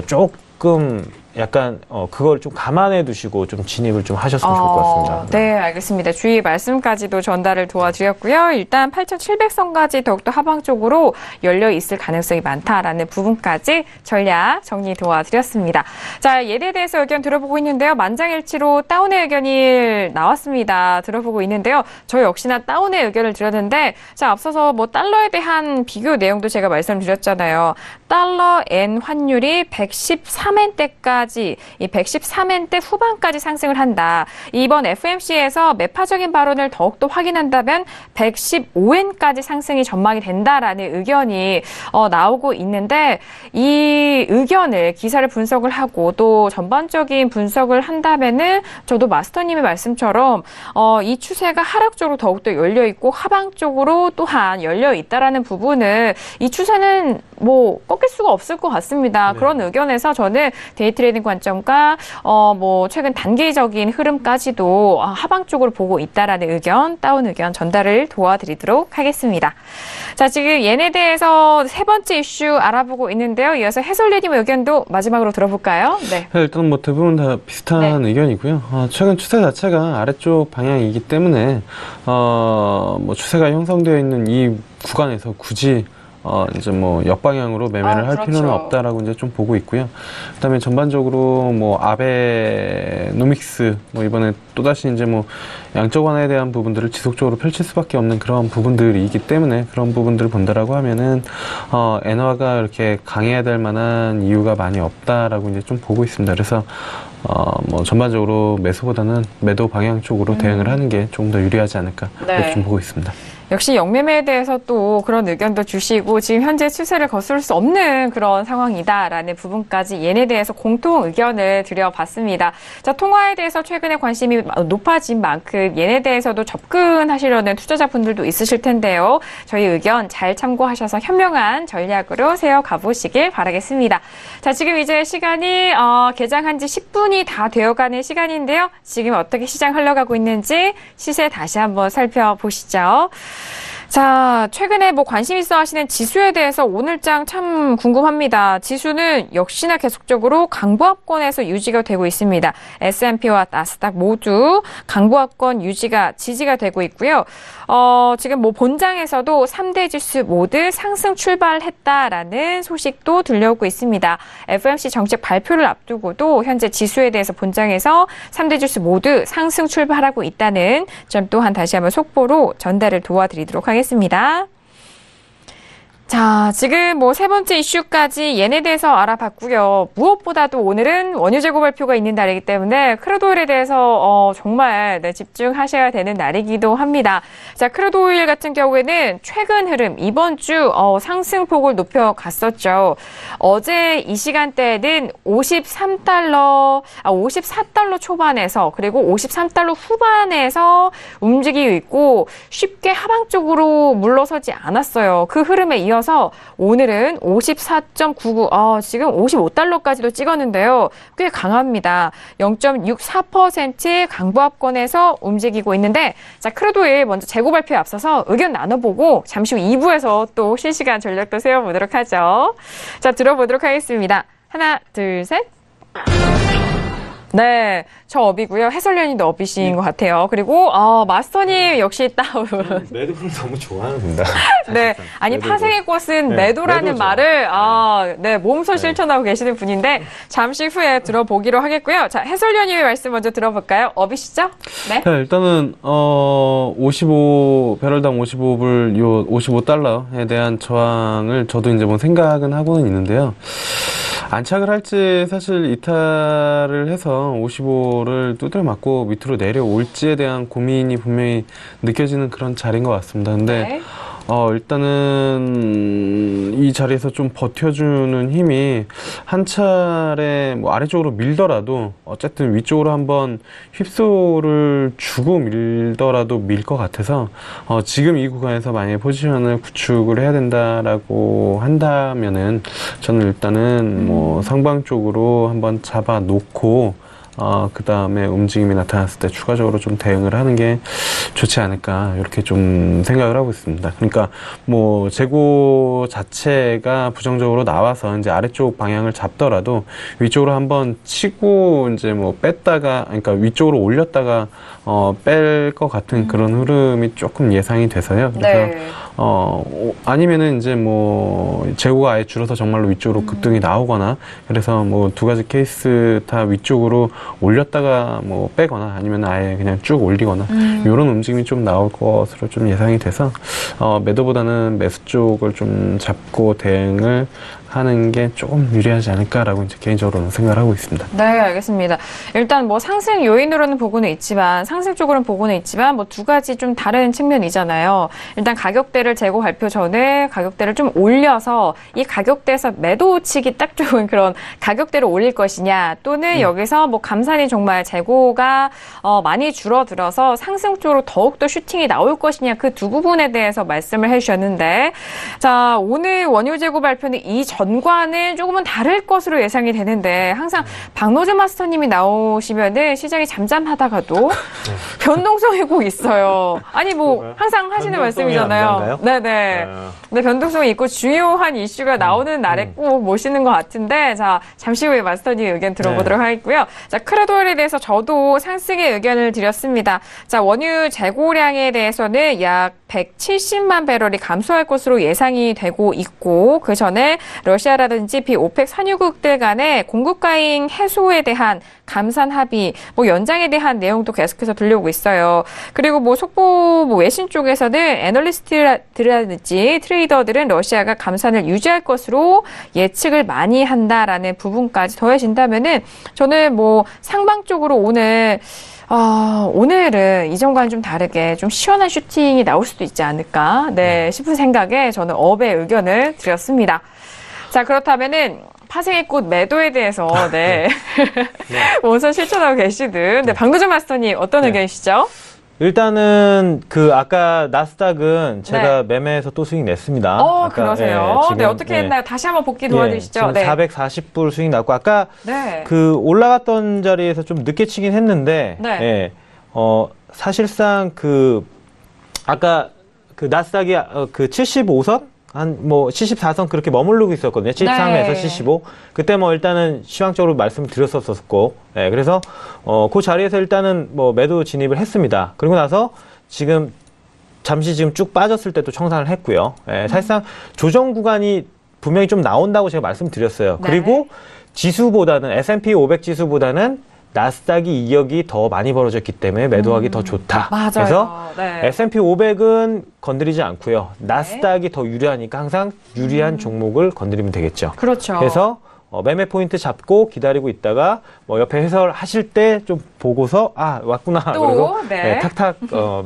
Speaker 4: 조금 약간 그걸 좀 감안해 두시고 좀 진입을 좀 하셨으면 좋을 것 같습니다.
Speaker 2: 네, 알겠습니다. 주의 말씀까지도 전달을 도와드렸고요. 일단 8,700선까지 더욱더 하방 쪽으로 열려 있을 가능성이 많다라는 부분까지 전략 정리 도와드렸습니다. 자, 예대에 대해서 의견 들어보고 있는데요. 만장일치로 다운의 의견이 나왔습니다. 들어보고 있는데요. 저 역시나 다운의 의견을 드렸는데, 자, 앞서서 뭐 달러에 대한 비교 내용도 제가 말씀드렸잖아요. 달러 엔 환율이 113엔대까지 이 113엔대 후반까지 상승을 한다. 이번 FMC에서 매파적인 발언을 더욱더 확인한다면 115엔까지 상승이 전망이 된다라는 의견이 나오고 있는데 이 의견을 기사를 분석을 하고 또 전반적인 분석을 한다면은 저도 마스터님의 말씀처럼 이 추세가 하락 쪽으로 더욱더 열려 있고 하방 쪽으로 또한 열려 있다라는 부분은 이 추세는 뭐 꺾일 수가 없을 것 같습니다.
Speaker 3: 네.
Speaker 2: 그런 의견에서 저는 데이트레이딩 관점과 뭐 최근 단기적인 흐름까지도 하방 쪽으로 보고 있다라는 의견, 다운 의견 전달을 도와드리도록 하겠습니다. 자, 지금 옌에 대해서 세 번째 이슈 알아보고 있는데요. 이어서 해설위님 의견도 마지막으로 들어볼까요? 네.
Speaker 3: 일단 뭐 대부분 다 비슷한 의견이고요. 최근 추세 자체가 아래쪽 방향이기 때문에 뭐 추세가 형성되어 있는 이 구간에서 굳이 이제 뭐 역방향으로 매매를 할
Speaker 2: 그렇죠.
Speaker 3: 필요는 없다라고 이제 좀 보고 있고요. 그다음에 전반적으로 뭐 아베노믹스 뭐 이번에 또다시 이제 뭐 양적 완화에 대한 부분들을 지속적으로 펼칠 수밖에 없는 그런 부분들이기 때문에 그런 부분들을 본다라고 하면은 엔화가 이렇게 강해야 될 만한 이유가 많이 없다라고 이제 좀 보고 있습니다. 그래서 뭐 전반적으로 매수보다는 매도 방향 쪽으로 대응을 하는 게 조금 더 유리하지 않을까 이렇게 좀 보고 있습니다.
Speaker 2: 역시 영매매에 대해서 또 그런 의견도 주시고 지금 현재 추세를 거스를 수 없는 그런 상황이다라는 부분까지 옌에 대해서 공통 의견을 드려봤습니다. 자, 통화에 대해서 최근에 관심이 높아진 만큼 옌에 대해서도 접근하시려는 투자자분들도 있으실 텐데요. 저희 의견 잘 참고하셔서 현명한 전략으로 세워가보시길 바라겠습니다. 자, 지금 이제 시간이 개장한 지 10분이 다 되어가는 시간인데요. 지금 어떻게 시장 흘러가고 있는지 시세 다시 한번 살펴보시죠. 자, 최근에 뭐 관심 있어 하시는 지수에 대해서 오늘장 참 궁금합니다. 지수는 역시나 계속적으로 강보합권에서 유지가 되고 있습니다. S&P와 나스닥 모두 강보합권 유지가 지지가 되고 있고요. 지금 뭐 본장에서도 3대 지수 모두 상승 출발했다라는 소식도 들려오고 있습니다. FOMC 정책 발표를 앞두고도 현재 지수에 대해서 본장에서 3대 지수 모두 상승 출발하고 있다는 점 또한 다시 한번 속보로 전달을 도와드리도록 하겠습니다. 자, 지금 뭐 세 번째 이슈까지 옌에 대해서 알아봤고요. 무엇보다도 오늘은 원유 재고 발표가 있는 날이기 때문에 크루드오일에 대해서 정말 집중하셔야 되는 날이기도 합니다. 자, 크루드오일 같은 경우에는 최근 흐름 이번 주 상승폭을 높여갔었죠. 어제 이 시간대에는 54달러 초반에서 그리고 53달러 후반에서 움직이고 있고 쉽게 하방 쪽으로 물러서지 않았어요. 그 흐름에 이어서 오늘은 54.99, 지금 55달러까지도 찍었는데요. 꽤 강합니다. 0.64% 강보합권에서 움직이고 있는데, 자, 크루드오일 먼저 재고 발표에 앞서서 의견 나눠보고 잠시 후 2부에서 또 실시간 전략도 세워보도록 하죠. 자, 들어보도록 하겠습니다. 하나, 둘, 셋. 네, 저 업이고요. 해설위원님도 업이신 것 같아요. 그리고 마스터님 역시 다운.
Speaker 3: 매도를 너무 좋아하는구나.
Speaker 2: 네, 아니
Speaker 3: 매도고.
Speaker 2: 파생의 꽃은 매도라는
Speaker 3: 매도죠.
Speaker 2: 말을 몸소 실천하고 계시는 분인데 잠시 후에 들어보기로 하겠고요. 자, 해설위원님의 말씀 먼저 들어볼까요? 업이시죠? 네.
Speaker 3: 자, 일단은 배럴당 55불 요 55달러에 대한 저항을 저도 이제 뭐 생각은 하고는 있는데요. 안착을 할지 사실 이탈을 해서 55를 두드려 맞고 밑으로 내려올지에 대한 고민이 분명히 느껴지는 그런 자리인 것 같습니다. 근데
Speaker 2: 네.
Speaker 3: 일단은 이 자리에서 좀 버텨주는 힘이 한 차례 뭐 아래쪽으로 밀더라도 어쨌든 위쪽으로 한번 휩소를 주고 밀더라도 밀 것 같아서 지금 이 구간에서 만약에 포지션을 구축을 해야 된다라고 한다면은 저는 일단은 뭐 상방 쪽으로 한번 잡아 놓고 그 다음에 움직임이 나타났을 때 추가적으로 좀 대응을 하는 게 좋지 않을까, 이렇게 좀 생각을 하고 있습니다. 그러니까, 뭐, 재고 자체가 부정적으로 나와서 이제 아래쪽 방향을 잡더라도 위쪽으로 한번 치고 이제 뭐 뺐다가, 그러니까 위쪽으로 올렸다가, 뺄 것 같은 그런 흐름이 조금 예상이 돼서요. 그래서,
Speaker 2: 네.
Speaker 3: 아니면은 이제 뭐, 재고가 아예 줄어서 정말로 위쪽으로 급등이 나오거나, 그래서 뭐 두 가지 케이스 다 위쪽으로 올렸다가 뭐 빼거나 아니면 아예 그냥 쭉 올리거나 이런 움직임이 좀 나올 것으로 좀 예상이 돼서 매도보다는 매수 쪽을 좀 잡고 대응을 하는 게 조금 유리하지 않을까라고 이제 개인적으로는 생각을 하고 있습니다.
Speaker 2: 네, 알겠습니다. 일단 뭐 상승 요인으로는 보고는 있지만 상승 쪽으로는 보고는 있지만 뭐 두 가지 좀 다른 측면이잖아요. 일단 가격대를 재고 발표 전에 가격대를 좀 올려서 이 가격대에서 매도 치기 딱 좋은 그런 가격대를 올릴 것이냐, 또는 여기서 뭐 감산이 정말 재고가 많이 줄어들어서 상승 쪽으로 더욱더 슈팅이 나올 것이냐, 그 두 부분에 대해서 말씀을 해주셨는데, 자, 오늘 원유 재고 발표는 이 전과는 조금은 다를 것으로 예상이 되는데 항상 박노준 마스터님이 나오시면은 시장이 잠잠하다가도 변동성이 꼭 있어요. 아니 뭐 항상 하시는 말씀이잖아요. 네네. 네, 변동성이 있고 중요한 이슈가 나오는 날에 꼭 모시는 것 같은데 자 잠시 후에 마스터님 의견 들어보도록 하겠고요. 자 크루드 오일에 대해서 저도 상승의 의견을 드렸습니다. 자 원유 재고량에 대해서는 약 170만 배럴이 감소할 것으로 예상이 되고 있고 그 전에 러시아라든지 비오펙 산유국들 간의 공급 과잉 해소에 대한 감산 합의, 뭐 연장에 대한 내용도 계속해서 들려오고 있어요. 그리고 뭐 속보 외신 쪽에서는 애널리스트라든지 트레이더들은 러시아가 감산을 유지할 것으로 예측을 많이 한다라는 부분까지 더해진다면은 저는 뭐 상방 쪽으로 오늘은 이전과는 좀 다르게 좀 시원한 슈팅이 나올 수도 있지 않을까, 싶은 생각에 저는 업의 의견을 드렸습니다. 자, 그렇다면은 파생의 꽃 매도에 대해서, 원선 실천하고 계시든, 박노준 마스터님 어떤 의견이시죠?
Speaker 4: 일단은 아까 나스닥은 제가 매매해서 또 수익 냈습니다. 아까,
Speaker 2: 그러세요? 지금, 어떻게 했나요? 다시 한번 복귀 도와주시죠.
Speaker 4: 지금 440불 수익 났고 아까 올라갔던 자리에서 좀 늦게 치긴 했는데 사실상 아까 나스닥이 75선 한 74선 그렇게 머무르고 있었거든요. 73에서 75. 그때 일단은 시황적으로 말씀을 드렸었고, 그래서 그 자리에서 일단은 매도 진입을 했습니다. 그리고 나서 잠시 쭉 빠졌을 때도 청산을 했고요. 사실상 조정 구간이 분명히 좀 나온다고 제가 말씀드렸어요. 그리고 지수보다는 S&P 500 지수보다는 나스닥이 이격이 더 많이 벌어졌기 때문에 매도하기 더 좋다.
Speaker 2: 맞아요.
Speaker 4: 그래서 S&P 500은 건드리지 않고요. 나스닥이 더 유리하니까 항상 유리한 종목을 건드리면 되겠죠.
Speaker 2: 그렇죠.
Speaker 4: 그래서 매매 포인트 잡고 기다리고 있다가 옆에 해설하실 때 좀 보고서 왔구나 그리고 탁탁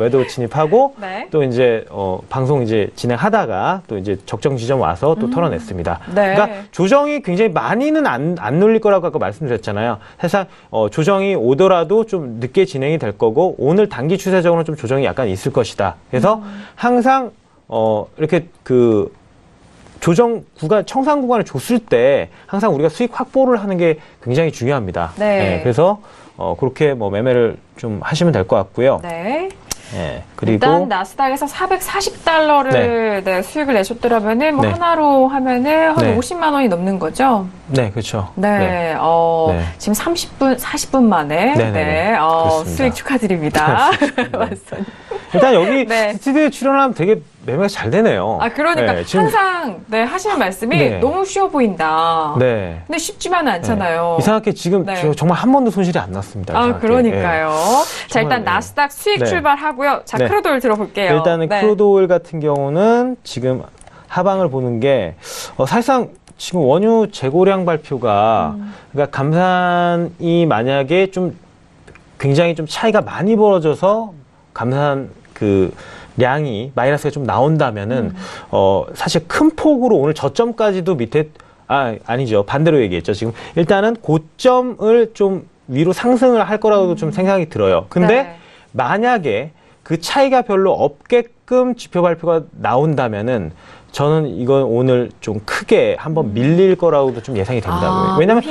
Speaker 4: 매도 진입하고 또 이제 방송 이제 진행하다가 또 이제 적정 지점 와서 또 털어냈습니다. 그러니까 조정이 굉장히 많이는 안 눌릴 거라고 아까 말씀드렸잖아요. 사실 조정이 오더라도 좀 늦게 진행이 될 거고 오늘 단기 추세적으로는 좀 조정이 약간 있을 것이다. 그래서 항상 이렇게 조정 구간, 청산 구간을 줬을 때 항상 우리가 수익 확보를 하는 게 굉장히 중요합니다. 그래서 그렇게 매매를 좀 하시면 될 것 같고요. 그리고
Speaker 2: 일단 나스닥에서 440달러를 수익을 내셨더라면은 하나로 하면은 한 50만 원이 넘는 거죠?
Speaker 4: 네, 그렇죠.
Speaker 2: 지금 40분 만에 수익 축하드립니다. 맞습니다.
Speaker 4: 일단 여기 스튜디오에 출연하면 되게 매매가 잘 되네요.
Speaker 2: 그러니까 항상 하시는 말씀이 너무 쉬워 보인다. 근데 쉽지만은 않잖아요.
Speaker 4: 이상하게 지금 정말 한 번도 손실이 안 났습니다.
Speaker 2: 그러니까요. 자, 일단 나스닥 수익 출발하고요. 자, 크루드 오일 들어볼게요.
Speaker 4: 일단은 크루드 오일 같은 경우는 지금 하방을 보는 게 사실상 지금 원유 재고량 발표가 그러니까 감산이 만약에 좀 굉장히 좀 차이가 많이 벌어져서 감산 량이 마이너스가 좀 나온다면은 사실 큰 폭으로 오늘 저점까지도 밑에 아니죠. 반대로 얘기했죠. 지금 일단은 고점을 좀 위로 상승을 할 거라고 좀 생각이 들어요. 근데 만약에 그 차이가 별로 없게끔 지표 발표가 나온다면은 저는 이건 오늘 좀 크게 한번 밀릴 거라고도 좀 예상이 됩니다. 왜냐면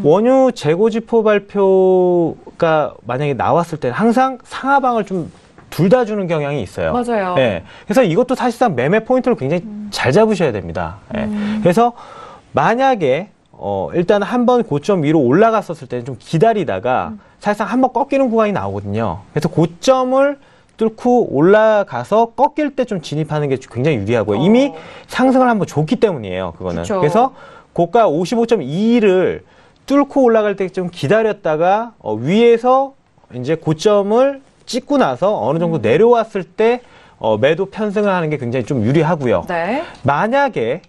Speaker 4: 원유 재고 지표 발표가 만약에 나왔을 때는 항상 상하방을 좀 둘 다 주는 경향이 있어요.
Speaker 2: 맞아요.
Speaker 4: 그래서 이것도 사실상 매매 포인트를 굉장히 잘 잡으셔야 됩니다. 그래서 만약에 일단 한번 고점 위로 올라갔었을 때는 좀 기다리다가 사실상 한번 꺾이는 구간이 나오거든요. 그래서 고점을 뚫고 올라가서 꺾일 때 좀 진입하는 게 굉장히 유리하고요. 이미 상승을 한번 줬기 때문이에요. 그거는. 그래서 고가 55.21을 뚫고 올라갈 때 좀 기다렸다가 위에서 이제 고점을 찍고 나서 어느 정도 내려왔을 때 매도 편승을 하는 게 굉장히 좀 유리하고요. 만약에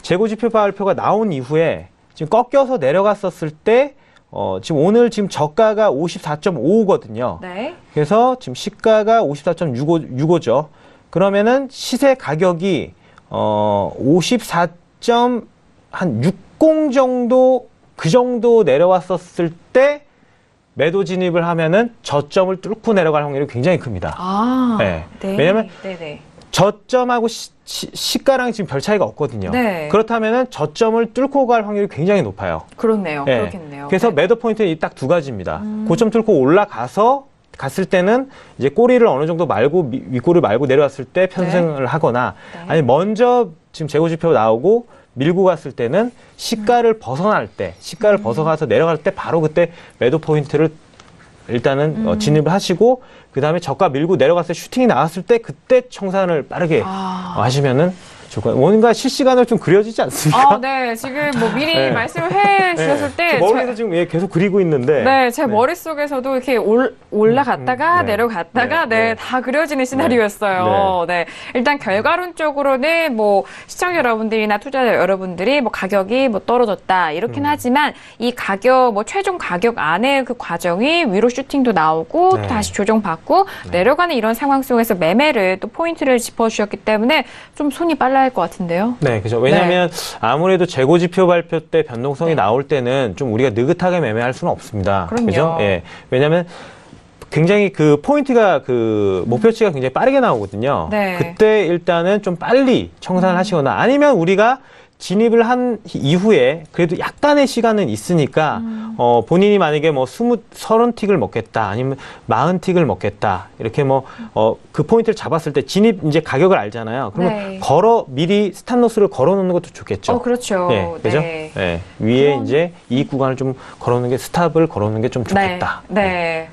Speaker 4: 재고지표 발표가 나온 이후에 지금 꺾여서 내려갔었을 때 지금 오늘 저가가 54.55거든요. 그래서 지금 시가가 54.65죠. 그러면은 시세 가격이 54.60 정도 그 정도 내려왔었을 때 매도 진입을 하면은 저점을 뚫고 내려갈 확률이 굉장히 큽니다. 왜냐면 저점하고 시가랑 지금 별 차이가 없거든요.
Speaker 2: 네.
Speaker 4: 그렇다면은 저점을 뚫고 갈 확률이 굉장히 높아요.
Speaker 2: 그렇네요.
Speaker 4: 예.
Speaker 2: 그렇겠네요.
Speaker 4: 그래서
Speaker 2: 네.
Speaker 4: 매도 포인트는 딱 두 가지입니다. 고점 뚫고 갔을 때는 이제 꼬리를 어느 정도 말고 윗꼬리를 말고 내려왔을 때 편승을 하거나
Speaker 2: 네.
Speaker 4: 아니 먼저 지금 재고지표 나오고 밀고 갔을 때는 시가를 벗어날 때 시가를 벗어가서 내려갈 때 바로 그때 매도 포인트를 일단은 진입을 하시고 그다음에 저가 밀고 내려갔을 때 슈팅이 나왔을 때 그때 청산을 빠르게 하시면은 좋을 것 같아요. 뭔가 실시간으로 좀 그려지지 않습니까?
Speaker 2: 네. 지금 뭐 미리
Speaker 4: 네.
Speaker 2: 말씀을 해 주셨을 때.
Speaker 4: 머리에서 지금 계속 그리고 있는데.
Speaker 2: 네, 제 머릿속에서도 이렇게 올라갔다가
Speaker 4: 네.
Speaker 2: 내려갔다가 다 그려지는 시나리오였어요. 네. 일단 결과론적으로는 뭐 시청자 여러분들이나 투자자 여러분들이 뭐 가격이 뭐 떨어졌다 이렇긴 하지만 이 가격 뭐 최종 가격 안에 그 과정이 위로 슈팅도 나오고 또 다시 조정받고 내려가는 이런 상황 속에서 매매를 또 포인트를 짚어주셨기 때문에 좀 손이 빨라야 할 것 같은데요.
Speaker 4: 네, 그죠. 왜냐하면 아무래도 재고지표 발표 때 변동성이 나올 때는 좀 우리가 느긋하게 매매할 수는 없습니다.
Speaker 2: 그럼요.
Speaker 4: 그죠? 예. 왜냐하면 굉장히 그 포인트가 그 목표치가 굉장히 빠르게 나오거든요.
Speaker 2: 네.
Speaker 4: 그때 일단은 좀 빨리 청산을 하시거나 아니면 우리가 진입을 한 이후에 그래도 약간의 시간은 있으니까 본인이 만약에 뭐 30틱을 먹겠다 아니면 40틱을 먹겠다 이렇게 뭐 그 포인트를 잡았을 때 진입 이제 가격을 알잖아요. 그러면 미리 스탑로스를 걸어 놓는 것도 좋겠죠.
Speaker 2: 그렇죠.
Speaker 4: 네, 그죠? 네. 위에 이제 이익 구간을 좀 걸어 놓는 게 스탑을 걸어 놓는 게 좀 좋겠다.
Speaker 2: 네.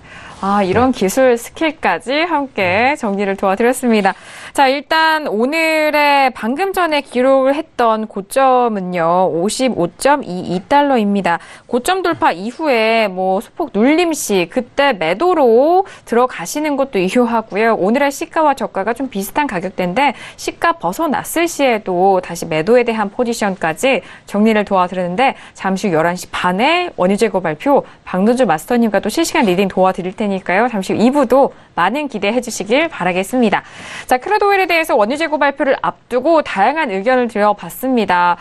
Speaker 2: 이런 기술 스킬까지 함께 정리를 도와드렸습니다. 자, 일단 오늘의 방금 전에 기록을 했던 고점은요, 55.22달러입니다. 고점 돌파 이후에 뭐 소폭 눌림 시 그때 매도로 들어가시는 것도 유효하고요. 오늘의 시가와 저가가 좀 비슷한 가격대인데 시가 벗어났을 시에도 다시 매도에 대한 포지션까지 정리를 도와드리는데 잠시 후 11시 반에 원유재고 발표 박노주 마스터님과 또 실시간 리딩 도와드릴 테니까요. 잠시 후 2부도 많은 기대해 주시길 바라겠습니다. 자, 크루드 오일에 대해서 원유 재고 발표를 앞두고 다양한 의견을 드려봤습니다.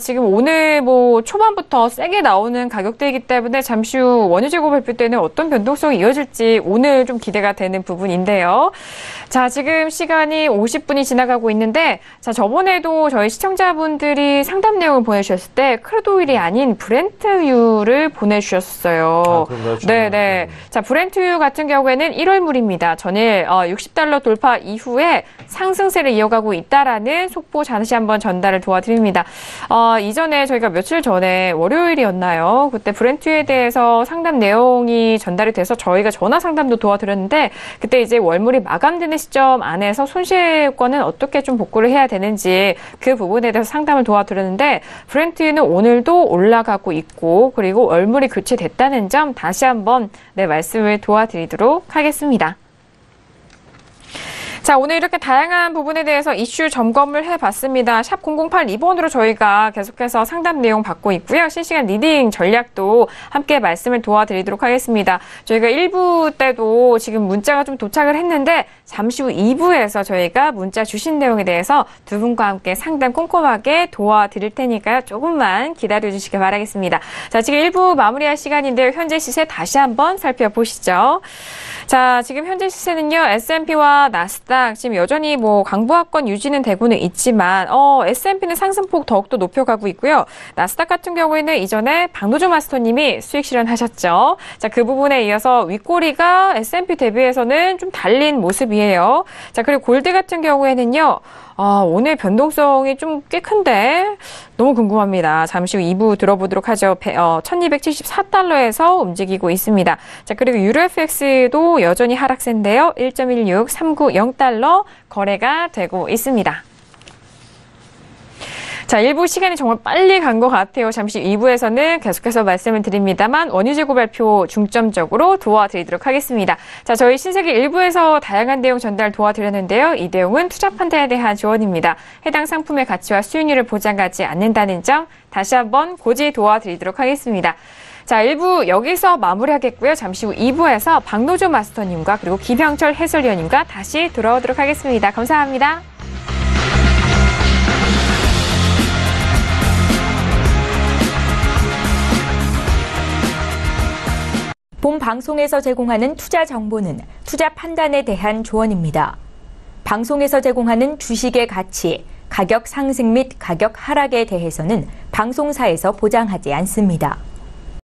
Speaker 2: 지금 오늘 뭐 초반부터 세게 나오는 가격대이기 때문에 잠시 후 원유 재고 발표 때는 어떤 변동성이 이어질지 오늘 좀 기대가 되는 부분인데요. 자, 지금 시간이 50분이 지나가고 있는데, 자, 저번에도 저희 시청자분들이 상담 내용을 보내주셨을 때 크루드 오일이 아닌 브렌트유를 보내주셨어요. 네네. 자, 브렌트유 같은 경우에는 1월물입니다. 전일 60달러 돌파 이후에 상승세를 이어가고 있다라는 속보 다시 한번 전달을 도와드립니다. 이전에 저희가 며칠 전에 월요일이었나요? 그때 브렌트유에 대해서 상담 내용이 전달이 돼서 저희가 전화 상담도 도와드렸는데 그때 이제 월물이 마감되는 시점 안에서 손실권은 어떻게 좀 복구를 해야 되는지 그 부분에 대해서 상담을 도와드렸는데 브렌트유는 오늘도 올라가고 있고 그리고 월물이 교체됐다는 점 다시 한번 말씀을 도와드리도록 하겠습니다. 자, 오늘 이렇게 다양한 부분에 대해서 이슈 점검을 해봤습니다. 샵 0082번으로 저희가 계속해서 상담 내용 받고 있고요. 실시간 리딩 전략도 함께 말씀을 도와드리도록 하겠습니다. 저희가 1부 때도 지금 문자가 좀 도착을 했는데 잠시 후 2부에서 저희가 문자 주신 내용에 대해서 두 분과 함께 상담 꼼꼼하게 도와드릴 테니까요. 조금만 기다려주시길 바라겠습니다. 자, 지금 1부 마무리할 시간인데요. 현재 시세 다시 한번 살펴보시죠. 자, 지금 현재 시세는요, S&P와 나스닥, 지금 여전히 뭐 강보합권 유지는 되고는 있지만, S&P는 상승폭 더욱더 높여가고 있고요. 나스닥 같은 경우에는 이전에 박노조 마스터님이 수익 실현하셨죠. 자, 그 부분에 이어서 윗꼬리가 S&P 대비해서는 좀 달린 모습이에요. 자, 그리고 골드 같은 경우에는요, 오늘 변동성이 좀 꽤 큰데 너무 궁금합니다. 잠시 후 2부 들어보도록 하죠. 1274달러에서 움직이고 있습니다. 자, 그리고 유로 FX도 여전히 하락세인데요. 1.16390달러 거래가 되고 있습니다. 자, 1부 시간이 정말 빨리 간 것 같아요. 잠시 2부에서는 계속해서 말씀을 드립니다만 원유 재고 발표 중점적으로 도와드리도록 하겠습니다. 자, 저희 신세계 1부에서 다양한 내용 전달 도와드렸는데요. 이 내용은 투자 판단에 대한 조언입니다. 해당 상품의 가치와 수익률을 보장하지 않는다는 점 다시 한번 고지 도와드리도록 하겠습니다. 자, 1부 여기서 마무리하겠고요. 잠시 후 2부에서 박노조 마스터님과 그리고 김형철 해설위원님과 다시 돌아오도록 하겠습니다. 감사합니다.
Speaker 1: 본 방송에서 제공하는 투자 정보는 투자 판단에 대한 조언입니다. 방송에서 제공하는 주식의 가치, 가격 상승 및 가격 하락에 대해서는 방송사에서 보장하지 않습니다.